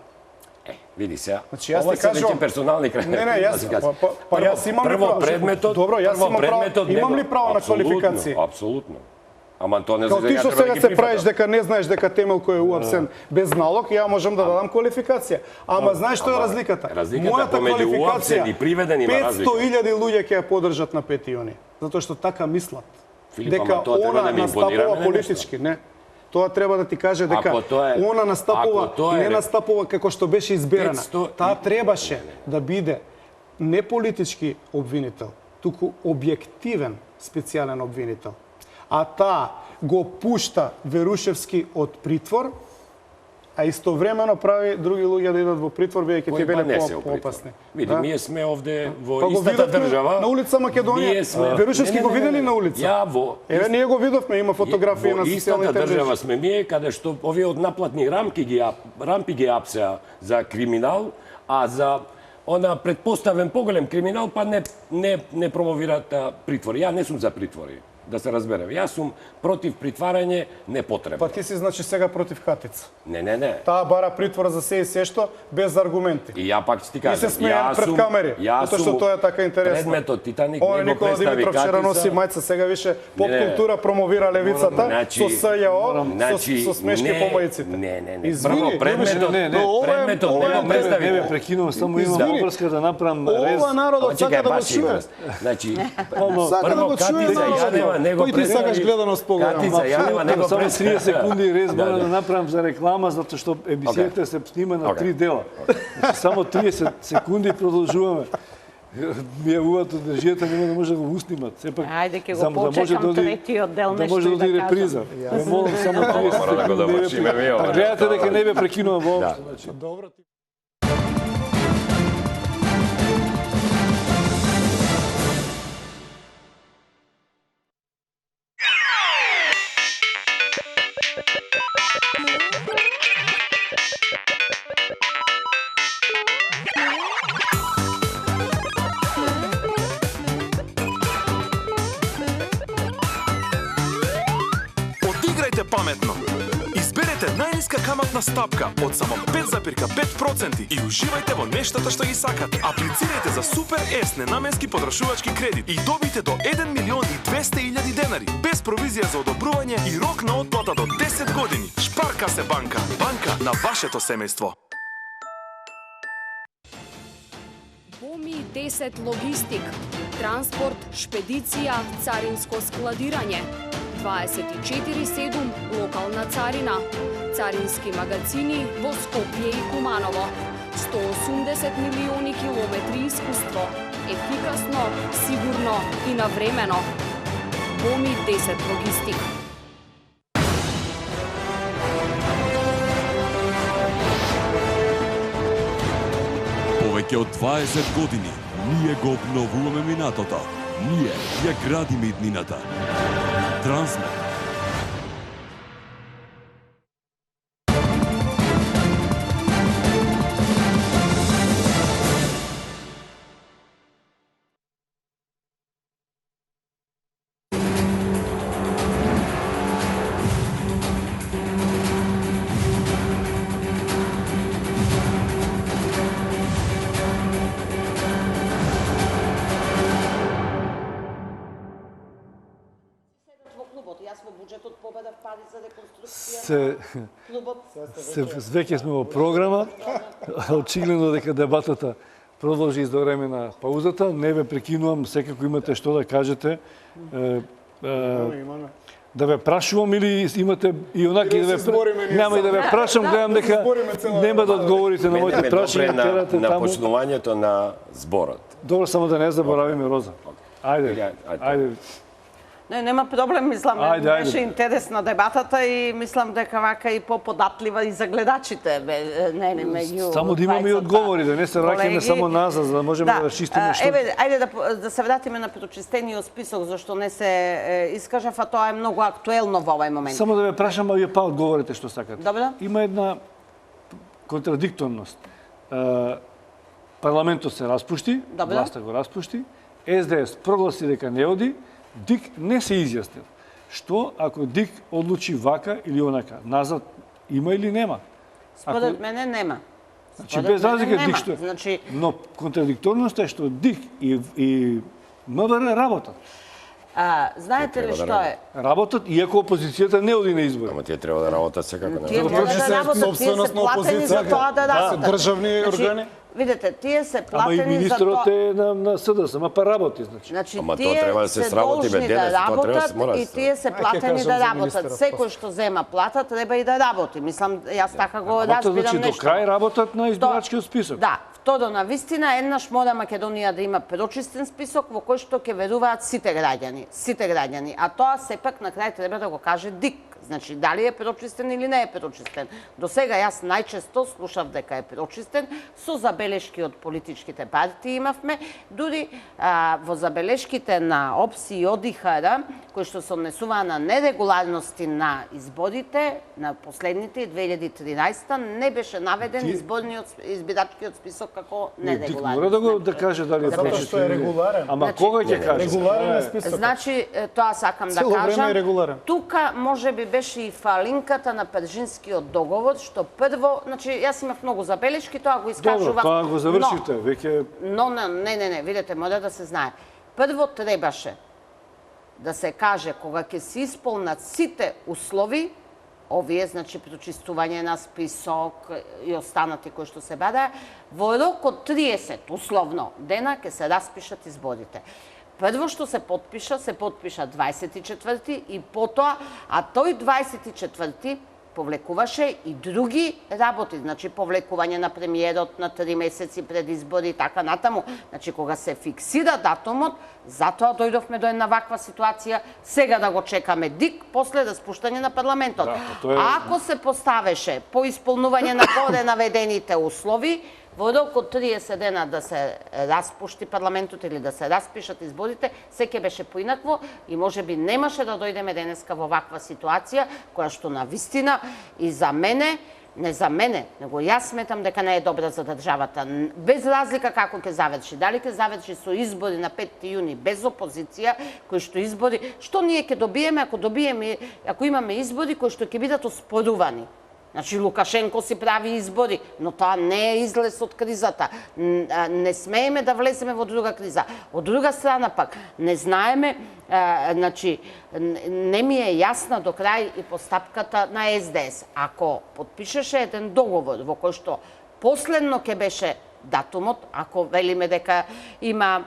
Види сега. Значи, јас ова ти се кажувам- веќе персонални крај. Не, јас, па јас имам ли прво право? предметот, Добро, јас прво имам право. предметот Имам него- ли право на Апсолутно, квалификации? Апсолутно. Ама тоа не Као ти што треба да сега ги се прифатам. правиш дека не знаеш дека Темелко е уапсен без налог, ја можам да дадам квалификација. Ама знаеш што е ама разликата? разликата Мојата помеѓу квалификација уапсен и приведен има разлика. 500.000 луѓе ќе ја поддржат на 5 јуни, затоа што така мислат. Филип, Дека ама тоа треба она да ми импонира настапува мене политички, не. Тоа треба да ти каже дека Ако тоа е- она настапува, ако тоа е- не настапува како што беше изберена. 500 Таа требаше да биде не политички обвинител, туку објективен специјален обвинител. А таа го пушта Верушевски од притвор, а истовремено прави други луѓе да идат во притвор, бидејќи Кој ти па не биле се у притвор? поопасни. Види, ние сме овде во Па го истата видовме држава. на улица Македонија. Ние сме- Верушевски Не, не, го не, не, видели не. на улица? Ја во Еве ние го видовме, има фотографии на во истата социјалните држава мрежи. сме ние, каде што овие од наплатни рампи ги апсеа за криминал, а за она предпоставен поголем криминал па не промовираат притвор. Ја не сум за притвори. да се разберем. Јас сум против притварање непотребно. Па ти си значи сега против Катица. Не. Таа бара притвор за се и се што без аргументи. И ја пак ќе ти И кажам, се смеја пред камери, затоа што тоа е така интересно. Предметот Титаник Оне не го Никола представи Димитров вчера носи Катица. мајца, сега више поп култура промовира левицата со СЈО, со смешки по мајците. Не. Извини, предметот не, предметот не го представи. Не ме прекинувам, само имам обрска да направам рез. Ова народот сака да го чуе. Значи, Сака да го чуе Катица Јанева не го Кој ти сакаш представи. гледаност поголема? Катица Јанева не го Само 30 представи. секунди рез Да, мора да. да направам за реклама, затоа што емисијата се снима на Окей. 3 дела. Значи, само 30 секунди продолжуваме. Ми јавуваат од држијата, нема да може да го уснимат. Сепак, Ајде, ќе го за да може почекам да оди- третиот дел, да нешто може да и да оди кажам. реприза. Ве молам само 30 Мора да го секунди. довршиме ми ова. А гледате дека не ве прекинувам воопшто. Да. Значи, Добро ти. Одиграјте паметно. Изберете најниска каматна стапка од само 5,5% и уживајте во нештата што ги сакате. Аплицирајте за Супер С ненаменски потрошувачки кредит и добите до 1.200.000 денари без провизија за одобрување и рок на отплата до 10 години. Шпарка се банка, банка на вашето семејство. Боми 10 логистик, транспорт, шпедиција, царинско складирање, 24/7 локална царина, царински магазини во Скопје и Куманово, 180 милиони километри искуство, ефикасно, сигурно и навремено. Боми 10 логистик. Повеќе од 20 години ние го обновуваме минатото. Ние ја градиме иднината. Трансмет. Во клубот, јас во буџетот победав пари за реконструкција. Клубот веќе сме во програма. Очигледно дека дебатата продолжи до време на паузата. Не ве прекинувам, секако имате што да кажете. Да ве прашувам или имате и онаки Или да да ве се збориме ние нема и да ве прашам, гледам дека збориме цела нема да одговорите на моите Мене ме прашања, допре терате на таму. почнувањето на зборот. Добро, само да не заборавиме Роза. Ајде, ајде. Не, нема проблем, мислам, Ајде. беше интересна дебатата и мислам дека вака и поподатлива и за гледачите, не меѓу Само да имаме и двајцата одговори, да не се враќаме колеги. само назад, за да можеме да расчистиме што. Еве, ајде да се вратиме на прочистениот список, зашто не се искажав, а тоа е многу актуелно во овој момент. Само да ве прашам, а вие па одговорите што сакате. Добро. Има една контрадикторност. Парламентот се распушти, Добро. власта го распушти, СДС прогласи дека не оди, ДИК не се изјаснил. Што ако ДИК одлучи вака или онака? Назад има или нема? Според мене нема. Значи Според без мене разлика нема. ДИК што. Значи, Но контрадикторноста е што ДИК и МВР работат. знаете ли што е? Работат иако опозицијата не оди на избори. Ама тие треба да работат секако. Тие Не. мора Тие да се работат, тие се собственост на платени за опозицијата. тоа да работат. државни органи. Видете, тие се Ама и платени за министрот тоа. е на СДС, ама па работи, значи. Значи, Ама тоа тие треба да се се сработи, бе, должни денес, да тоа треба да работат се мора да и се тие се ќе платени кажам да за работат. министерот, Секој што зема плата треба и да работи. Мислам, јас така го Работат, разбирам значи, до нешто. крај работат на избирачкиот список. Да, второ, на вистина, еднаш мора Македонија да има прочистен список во кој што ќе веруваат сите граѓани. А тоа сепак на крај треба да го каже ДИК. Значи, дали е прочистен или не е прочистен. До сега јас најчесто слушав дека е прочистен, со забелешки од политичките партии имавме, дури во забелешките на ОПС и ОДИХР, кои што се однесуваа на нерегуларности на изборите, на последните 2013 не беше наведен избирачкиот список како нерегуларен. Мора да каже дали е Затоа што е регуларен. Ама кога ќе каже? Регуларен е списокот. Значи, тоа сакам да Цело време кажам. е регуларен. Тука може би беше и фалинката на Пржинскиот договор, што прво, значи јас имав многу забелешки, тоа го искажував. Добро, тоа го завршите, веќе... Но не, видете, мора да се знае. Прво требаше да се каже кога ќе се исполнат сите услови, овие, значи, прочистување на список и останати кои што се бада, во рок од 30, условно, дена ќе се распишат изборите. Прво што се подпиша 24 и потоа, а тој 24 повлекуваше и други работи, значи повлекување на премиерот на 3 месеци пред избори и така натаму. Значи, кога се фиксира датумот, затоа дојдовме до една ваква ситуација, сега да го чекаме дик, после распуштање на парламентот. Ако се поставеше по исполнување на горе наведените услови, во рок од 30 дена да се распушти парламентот или да се распишат изборите, се ќе беше поинакво и може би немаше да дојдеме денеска во ваква ситуација, која што на вистина и за мене, не за мене, него јас сметам дека не е добра за државата. Без разлика како ќе заврши. Дали ќе заврши со избори на 5 јуни без опозиција, кои што избори, што ние ќе добиеме ако имаме избори кои што ќе бидат оспорувани? Значи, Лукашенко си прави избори, но тоа не е излез од кризата. Не смееме да влеземе во друга криза. Од друга страна пак, не знаеме, значи, не ми е јасна до крај и постапката на СДС. Ако подпишеше еден договор во кој што последно ќе беше датумот, ако велиме дека има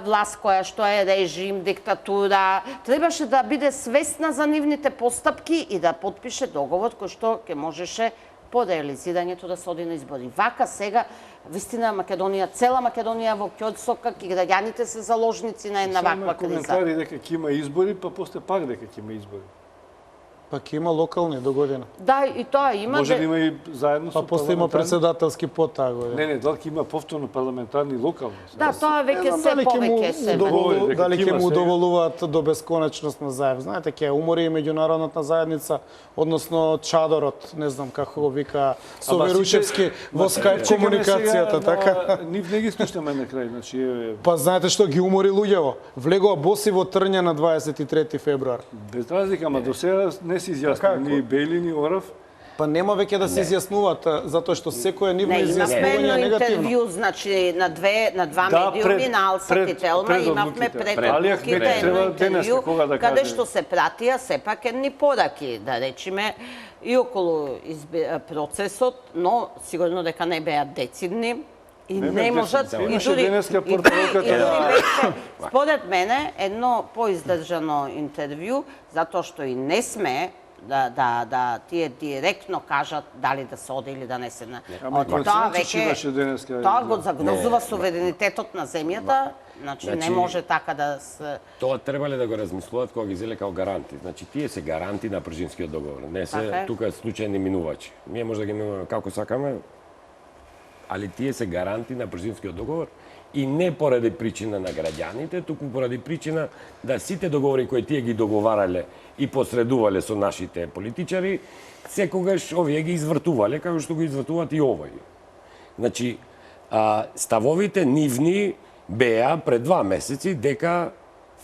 власт која што е режим, диктатура, требаше да биде свесна за нивните постапки и да подпише договор кој што ќе можеше по реализирањето да се оди на избори. Вака сега, вистина Македонија, цела Македонија во ќорсокак и граѓаните се заложници на една ваква криза. Коментари дека ќе има избори, па после пак дека ќе има избори. Па ќе има локални до година. Да, и тоа има. Може да има и заедно со Па после има председателски по таа година. Не, дали ќе има повторно парламентарни и локални? Да, тоа веќе се повеќе се. Дали ќе му удоволуваат до бесконечност на заев. Знаете, ќе умори и меѓународната заедница, односно чадорот, не знам како го вика Соверушевски во скајп комуникацијата, така? Нив не ги слушаме на крај, значи... Па знаете што, ги умори луѓево. Влегоа боси во трња на 23 февруар. Без разлика, ама до сега не се изјасни ни Бели, ни Орав. Па нема веќе да се изјаснуваат, затоа што секој нивно изјаснување е негативно. Интервју, значи, на два медиуми, на Алсат и Телма, имавме пред одлуките едно интервју, каде што се пратија сепак едни пораки, да речиме, и околу процесот, но сигурно дека не беа децидни. И не можат, и дури според мене, едно поиздржано интервју, затоа што и не сме да тие директно кажат дали да се оди или да не се. Тоа веќе тоа го загрозува суверенитетот на земјата, значи не може така да се... Тоа требале да го размислуваат кога ги зеле као гаранти. Значи тие се гаранти на Пржинскиот договор, не се тука случајни минувачи. Ние може да ги минуваме како сакаме, али тие се гаранти на Пржинскиот договор и не поради причина на граѓаните, туку поради причина да сите договори кои тие ги договарале и посредувале со нашите политичари, секогаш овие ги извртувале, како што го извртуваат и овој. Значи, ставовите нивни беа пред 2 месеци дека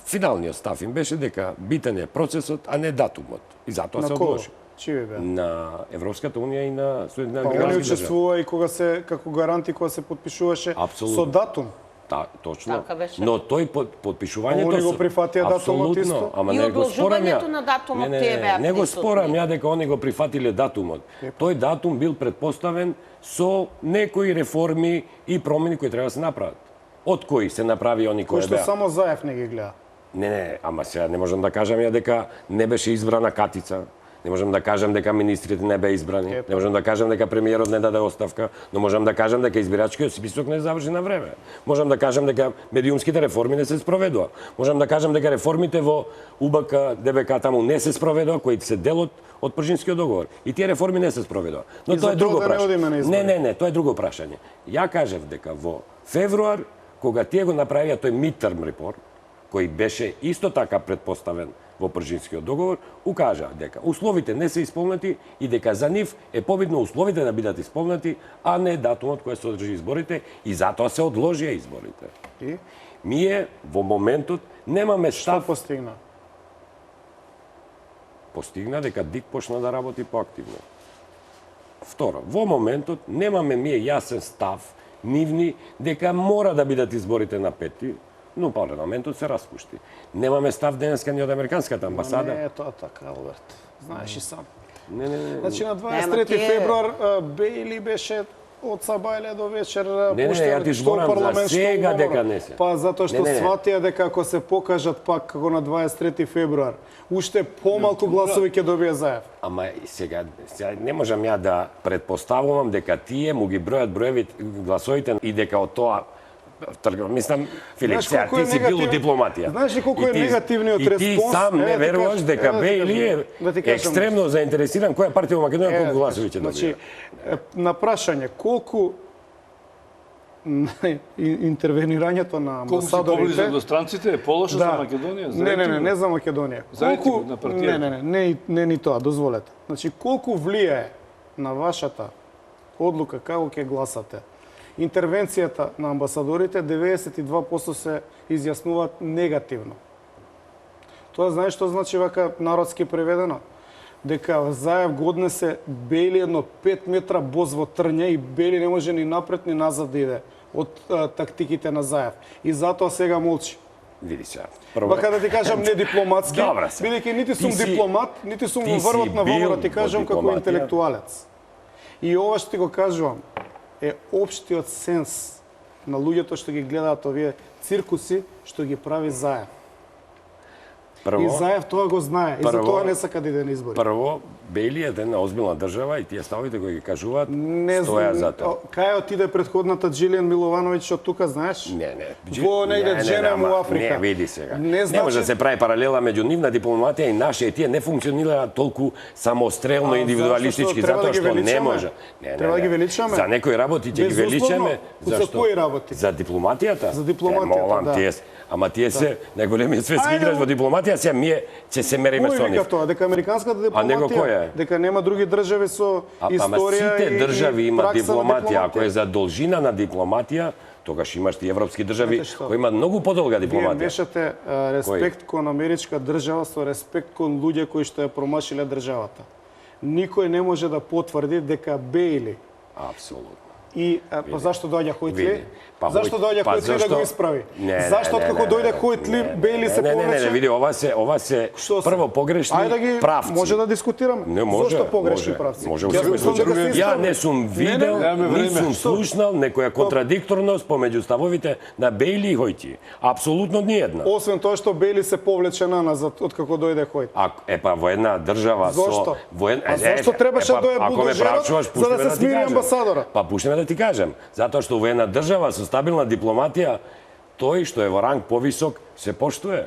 финалниот став им беше дека битен е процесот, а не датумот. И затоа се одложи. Чие беа? На Европската унија и на Соединените американски држави. Они учествува и кога се како гаранти кога се подпишуваше со датум. Да, точно. Но тој подпишувањето они го прифатија датумот исто. Ама и не го спорам ја. на датумот тие беа. Не го спорам ја дека они го прифатиле датумот. Тој датум бил предпоставен со некои реформи и промени кои треба да се направат. Од кои се направи они кои беа. Кои што само Заев не ги гледа. Не, ама сега не можам да кажам ја дека не беше избрана Катица, Не можам да кажам дека министрите не беа избрани, не можам да кажам дека премиерот не даде оставка, но можам да кажам дека избирачкиот список не заврши на време. Можам да кажам дека медиумските реформи не се спроведува. Можам да кажам дека реформите во УБК, ДБК таму не се спроведува, кои се дел од Пржинскиот договор. И тие реформи не се спроведува. Но И тоа е друго да не одиме на прашање. избори. Не, тоа е друго прашање. Ја кажав дека во февруар, кога тие го направија тој midterm report, кој беше исто така предпоставен во Пржинскиот договор, укажа дека условите не се исполнети и дека за нив е побитно условите да бидат исполнети, а не датумот кој се одржи изборите, и затоа се одложија изборите. И Ние во моментот немаме што став. постигна? Постигна дека ДИК почна да работи поактивно. Второ, во моментот немаме ние јасен став нивни дека мора да бидат изборите на 5, но парламентот се распушти. Немаме став денеска ни од американската амбасада. Не е тоа така, Алберт. Знаеш и сам. Не. Значи на Нема 23 тие- февруар Бејли беше од сабајле до вечер Не, ја ти зборам за сега дека не се. Па затоа што Не. сватија дека ако се покажат пак како на 23 февруар, уште помалку гласови ќе добие заев. Ама сега не можам ја да предпоставувам дека тие му ги бројат броевите гласовите и дека од тоа мислам, Филип, Знаеш сега колку е ти си бил у негативен- дипломатија. Знаеш ли колку е И ти- негативниот И ти респонс? сам не Еве да ти веруваш кажам, дека еве да ти Бејли кажам, да ти е кажам. екстремно заинтересиран која партија во Македонија колку гласови ќе Значи, добие. на прашање колку интервенирањето на Колку си поблизу амбасадорите до странците е полошо за Македонија? Не за Македонија. За рейтингот на партијата. Не ни тоа, дозволете. Значи колку влијае на вашата одлука како ќе гласате интервенцијата на амбасадорите, 92% се изјаснуваат негативно. Тоа знаеш што значи вака народски преведено? Дека Заев го однесе Бејли едно 5 метра боз во трње и Бејли не може ни напред ни назад да иде од тактиките на Заев. И затоа сега молчи. Види сега. Вака да ти кажам не дипломатски, Добра се. бидејќи нити сум Ти си- дипломат, нити сум ти во си врвот на бил вовора, ти во кажам како дипломатија. интелектуалец. И ова што ти го кажувам е општиот сенс на луѓето што ги гледаат овие циркуси што ги прави Заев. И Заев тоа го знае, и за тоа не сака да иде на избори. Прво, Бејли е една озбилна држава и тие ставите кои ги кажуваат Не стоја за знам, тоа. кај отиде предходната Джилијан Миловановиќ од тука, знаеш? Не. Во негде Дженем у Африка. Не, види сега. Не Не значи- може да се прави паралела меѓу нивна дипломатија и наша, и тие не функционираат толку самострелно А, индивидуалистички, зашто? Треба затоа да ги што не величаме? може. Не. Треба да ги величаме? За некои работи ќе ги Безусловно. величаме. За кои работи? За дипломатијата? За дипломатијата, Молам, да. ама тие се најголемиот светски Ајде, играч во дипломатија, сега ние ќе се мериме со Кој вика нив. тоа? Дека американската А него кој дипломатија, е? дека нема други држави со Ама историја сите држави и имаат пракса на дипломатија. Ако е за должина на дипломатија, тогаш имаш и европски држави Знаете што? кои имаат многу подолга Вие дипломатија. мешате респект кон америчка држава со респект кон луѓе кои што ја промашиле државата. Никој не може да потврди дека Бејли Апсолутно. и па зашто доаѓа Хојтли? Види. Па Зашто доаѓа па Хојтли да зашто- го исправи? Не, Зашто не, откако не, дојде не, Хојтли не, Бејли се повлече? Не, види, ова се Што се? прво погрешни Ајде да ги правци. може да дискутираме. Не може. Зошто погрешни може, правци? Може, во Јас секој мислам дека случај. се Ја исправни. не сум видел, Немаме време. нисум Што? слушнал некоја контрадикторност помеѓу ставовите на Бејли и Хојти. Апсолутно ниедна. Освен тоа што Бејли се повлече назад откако дојде Хојтли. Па во една држава Зошто? А зашто требаше да дое булдозерот, за да се смири амбасадора? Па пушти ме да ти кажам. Затоа што во една држава со стабилна дипломатија, тој што е во ранг повисок се поштуе.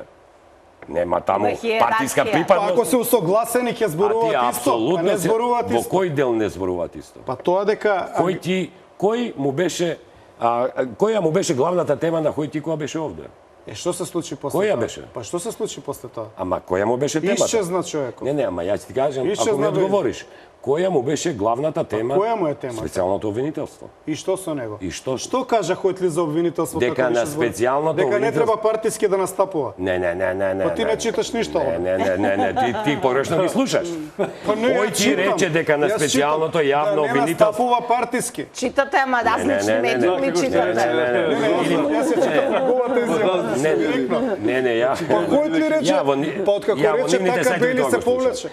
Нема таму Има хиерархија. партиска Па припадност. ако се усогласени ќе А тие зборуваат исто, а апсолутно не се... зборуваат Во исто. кој дел не зборуваат исто? Па тоа дека Која му беше главната тема на Хојти кога беше овде? што се случи после Која тоа? беше? Па што се случи после тоа? Ама која му беше темата? Исчезна човекот. Не, ама ја ќе ти кажам, ако Исчезна ми бе. одговориш, која му беше главната тема? која му е темата? Специјалното обвинителство. И што со него? И што? Што кажа Хојтли за обвинителство Дека како на беше збор? специјалното Дека не обвинителство- треба партиски да настапува. Не. Па ти не читаш ништо овде. Не, ти погрешно ги слушаш. Па не, ја Кој ти читам. рече дека на Јас читам специјалното јавно да не обвинителство... настапува партиски. Читате, ама различни не, медиуми Не, читате. јас ја читам неговата изјава. Не, ја... Па Хојтли рече, па откако рече нивните така сакаат Бејли тоа се го слушаат. повлече.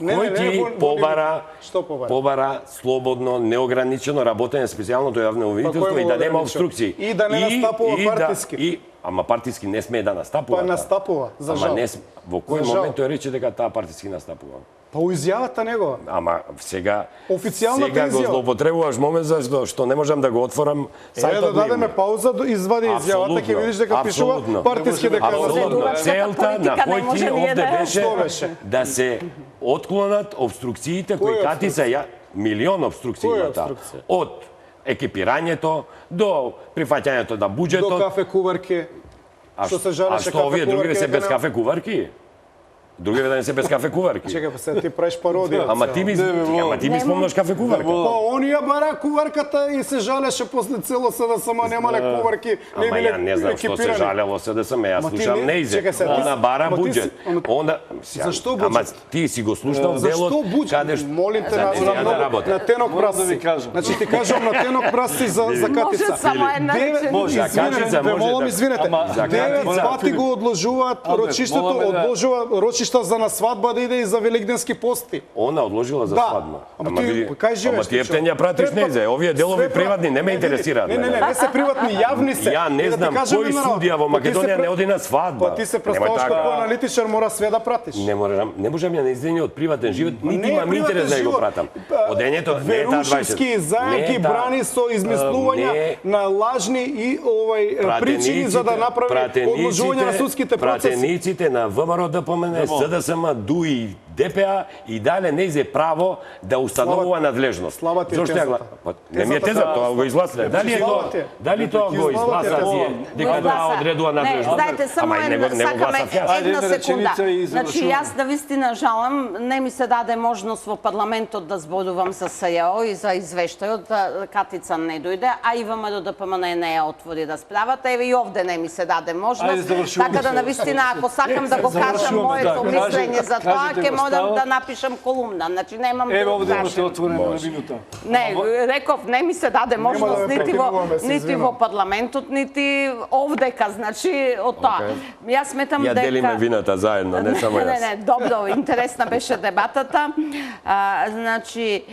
Хојти побара, Што побара? побара слободно, неограничено работење специјалното јавно обвинителство кој и го да нема ограничува? обструкции. И да не настапува партиски. Ама партиски не смее да настапува. Па настапува, за Ама жал. во кој За жал. момент тој рече дека таа партиски настапува? Па у изјавата негова. Ама сега Официјалната сега го изјава. злоупотребуваш момент за што не можам да го отворам Е, сајтот. да дадеме пауза, извади изјавата, ќе видиш дека пишува партиски декларации. Апсолутно. Целта на кој ти овде Што беше беше? да се отклонат обструкциите кои Кои Катица милион обструкции Кои има таа. обструкции? Од екипирањето до прифаќањето на До буџетот. кафе куварки. Што се жареше што овие другиве се без да кафе куварки? Другиве да не се без кафе куварки. Чекај, па се ти правиш пародија. Ама ти ми спомнаш кафе куварка. Па оние бара куварката и се жалеше после цело СДСМ немале куварки, не Ама биле ја не знам што се екипирани. жалело СДСМ, јас Ама ти слушам не- неизе. чекај се, ти Она си- бара ама ти буџет. си- ама- Onda Зашто Ама буџет? ти си го слушнал Зашто делот буџет? каде Молим те за на неделја да работи. на тенок Морам да праси. ви кажам. Значи ти кажам на тенок праси за Катица. Може само една реченица. Може, за Катица Извинете, може молам, да- извинете. Ама, за 9 Катица, пати Филип. го одложуваат Алберт, рочиштето, моламе да- одложува рочишта за на свадба да иде и за великденски пости. Она одложила за Да. свадба. Ама ти види, кај живееш? ама ти ефтенја пратиш неизе. Овие делови приватни не ме интересираат. Не, не се приватни, јавни се. Ја не И да ти знам кажам кој една работа. судија во Па ти се Македонија пре- не оди на свадба. Па ти се Немој представуваш така. како аналитичар, мора све да пратиш. Не можам ја неизвини од приватен живот, нити не е имам приватен интерес да ја го живот. пратам. Одењето не е таа 20. Верушевски зајаки Не е таа. брани со измислувања Не, на лажни и причини за да направи одложување на судските процеси. Пратениците на ВМРО ДПМН, СДСМ, ДУИ, ДПА и дале не изе право да установува надлежност. слава ти е Зошто ја тезата. Па, не ми е Тезата теза, тоа го изгласиле. слава ти е. Дали тоа го Слава ти е изгласа тезата. тие дека Го тоа гласа. одредува Не, надлежност? знаете, само Ама и не го сакаме гласав јас. Ајде, една една секунда. реченица и Значи, завршуваме. јас да вистина жалам, не ми се даде можност во парламентот да зборувам за СЈО и за извештајот, Катица не дојде, а и ВМРО ДПМН не ја отвори расправата, еве и овде не ми се даде Ајде, можност. завршуваме Така да со- навистина, ако сакам да го кажам Завршуваме, моето да, мислење за тоа, кажете ќе го морам ставот. да напишам колумна. Значи немам Еве да овде имате кажам. отворена на минута. Не, реков, не ми се даде можност да ме нити прекинуваме, се нити извинувам. во парламентот, нити овдека, значи од тоа. Јас сметам Ја дека делиме вината заедно, не само јас. Не, добро, интересна беше дебатата. Значи,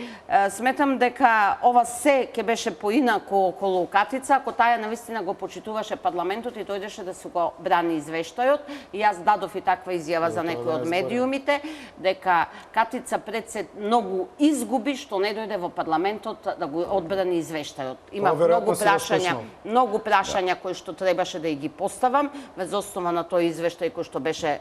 сметам дека ова се ќе беше поинаку околу Катица, ако таа навистина го почитуваше парламентот и дојдеше да се го брани извештајот. И јас дадов и таква изјава за некои од медиумите, дека Катица пред се многу изгуби што не дојде во парламентот да го одбрани извештајот. Има Тоа веројатно многу се прашања, распочнало. многу прашања кои што требаше да ги поставам вез основа на тој извештај кој што беше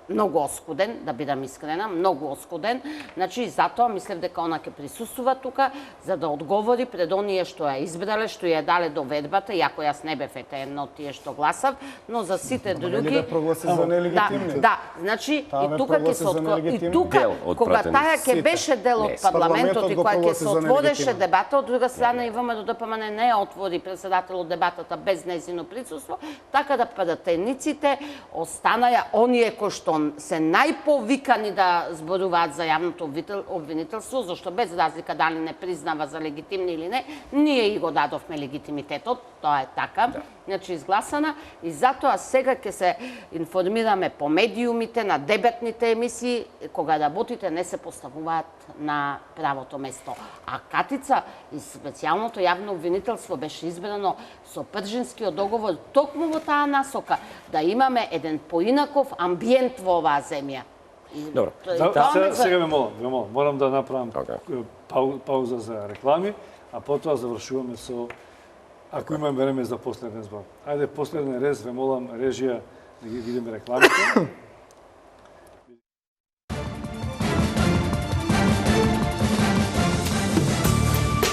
многу оскуден, да бидам искрена, многу оскуден. Значи, затоа мислев дека она ќе присуствува тука за да одговори пред оние што ја избрале, што ја дале довербата, иако јас не бев едно од тие што гласав, но за сите други... ве прогласи за нелегитимни. Да, значи, Таа и ве тука ќе прогласи се за открива... И нелегитимни. тука, Дел од кога пратеници. таја ќе Сите. беше дел од парламентот Парламентот и го кога ќе прогласи се за отвореше нелегитимен. дебата, од друга страна и ВМРО ДПМН не ја отвори председателот дебатата без нејзино присуство, така да пратениците останаја оние кои што се најповикани да зборуваат за јавното обвинителство, зашто без разлика дали не признава за легитимни или не, ние и го дадовме легитимитетот, тоа е така, значи изгласана, и затоа сега ќе се информираме по медиумите, на дебатните емисии, кога работите не се поставуваат на правото место. А Катица и специјалното јавно обвинителство беше избрано со Пржинскиот договор токму во таа насока, да имаме еден поинаков амбиент во оваа земја. Добро. Сега ме молам, морам да направам Така. пауза за реклами, а потоа завршуваме со, ако имаме време за последен збор. Ајде, последен рез, ве молам, режија, да ги видиме рекламите.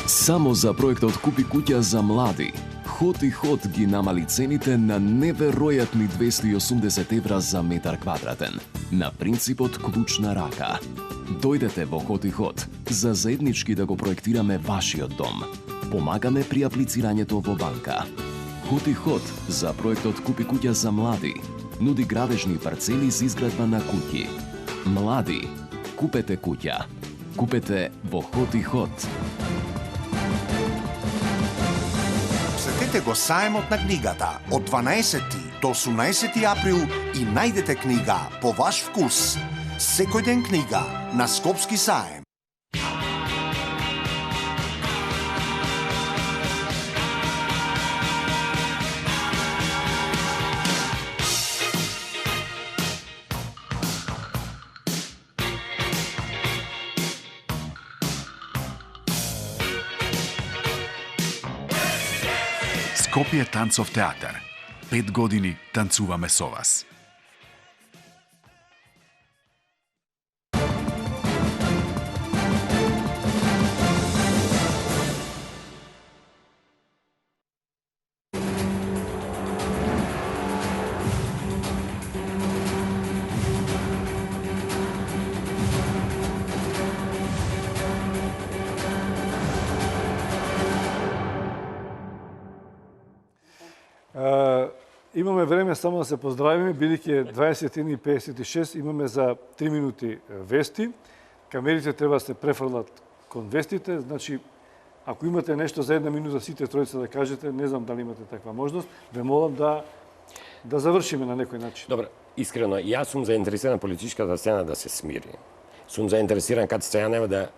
Само за проектот Купи куќа за млади, Ход и Ход ги намали цените на неверојатни 280 евра за метар квадратен, на принципот клучна рака. Дојдете во Ход и Ход за заеднички да го проектираме вашиот дом. Помагаме при аплицирањето во банка. Ход и Ход за проектот Купи куќа за млади нуди градежни парцели за изградба на куќи. Млади, купете куќа. Купете во Ход и Ход. Посетете го саемот на книгата од 12 до 18 април и најдете книга по ваш вкус. Секој ден книга на Скопски саем. Скопје танцов театар. 5 години танцуваме со вас. Имаме време само да се поздравиме, бидејќи 21:56, имаме за 3 минути вести. Камерите треба да се префрлат кон вестите, значи, ако имате нешто за 1 минута сите тројца да кажете, не знам дали имате таква можност, ве молам да завршиме на некој начин. Добре, искрено, јас сум заинтересиран политичката сцена да се смири. Сум заинтересиран кад Стојанова да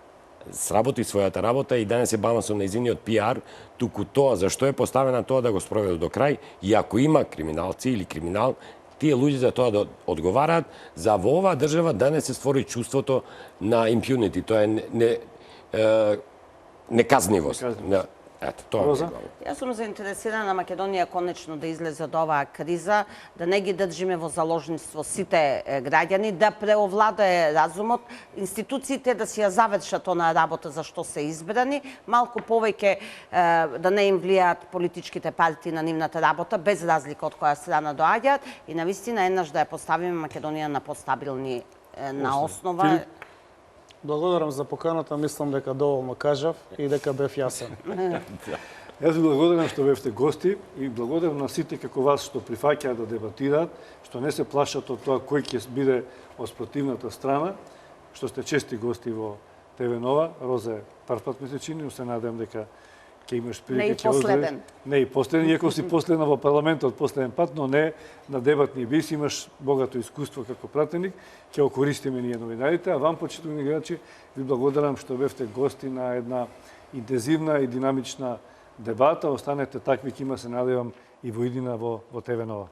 сработи својата работа и да не се бава со нејзиниот пиар, туку тоа зашто е поставена тоа да го спроведе до крај, и ако има криминалци или криминал, тие луѓе за тоа да одговараат, за во оваа држава да не се створи чувството на impunity, тоа е неказнивост. Ето, тоа Роза? Јас сум заинтересирана на Македонија конечно да излезе од оваа криза, да не ги држиме во заложниство сите граѓани, да преовладае разумот, институциите да си ја завршат она работа за што се избрани, малку повеќе да не им влијаат политичките партии на нивната работа, без разлика од која страна доаѓаат, и навистина еднаш да ја поставиме Македонија на постабилни на основа. Благодарам за поканата, мислам дека доволно кажав и дека бев јасен. Јас ви благодарам што бевте гости и благодарам на сите како вас што прифаќаат да дебатираат, што не се плашат од тоа кој ќе биде од спротивната страна, што сте чести гости во ТВ Нова. Роза е прв пат ми се чини, но се надевам дека ќе имаш прилика. Не и последен. Не и последен, иако си последна во парламентот последен пат, но не на дебатни биси, имаш богато искуство како пратеник, ќе го користиме ние новинарите, а вам, почитувани гледачи, ви благодарам што бевте гости на една интензивна и динамична дебата. Останете такви, ќе има, се надевам, и во иднина во ТВ Нова.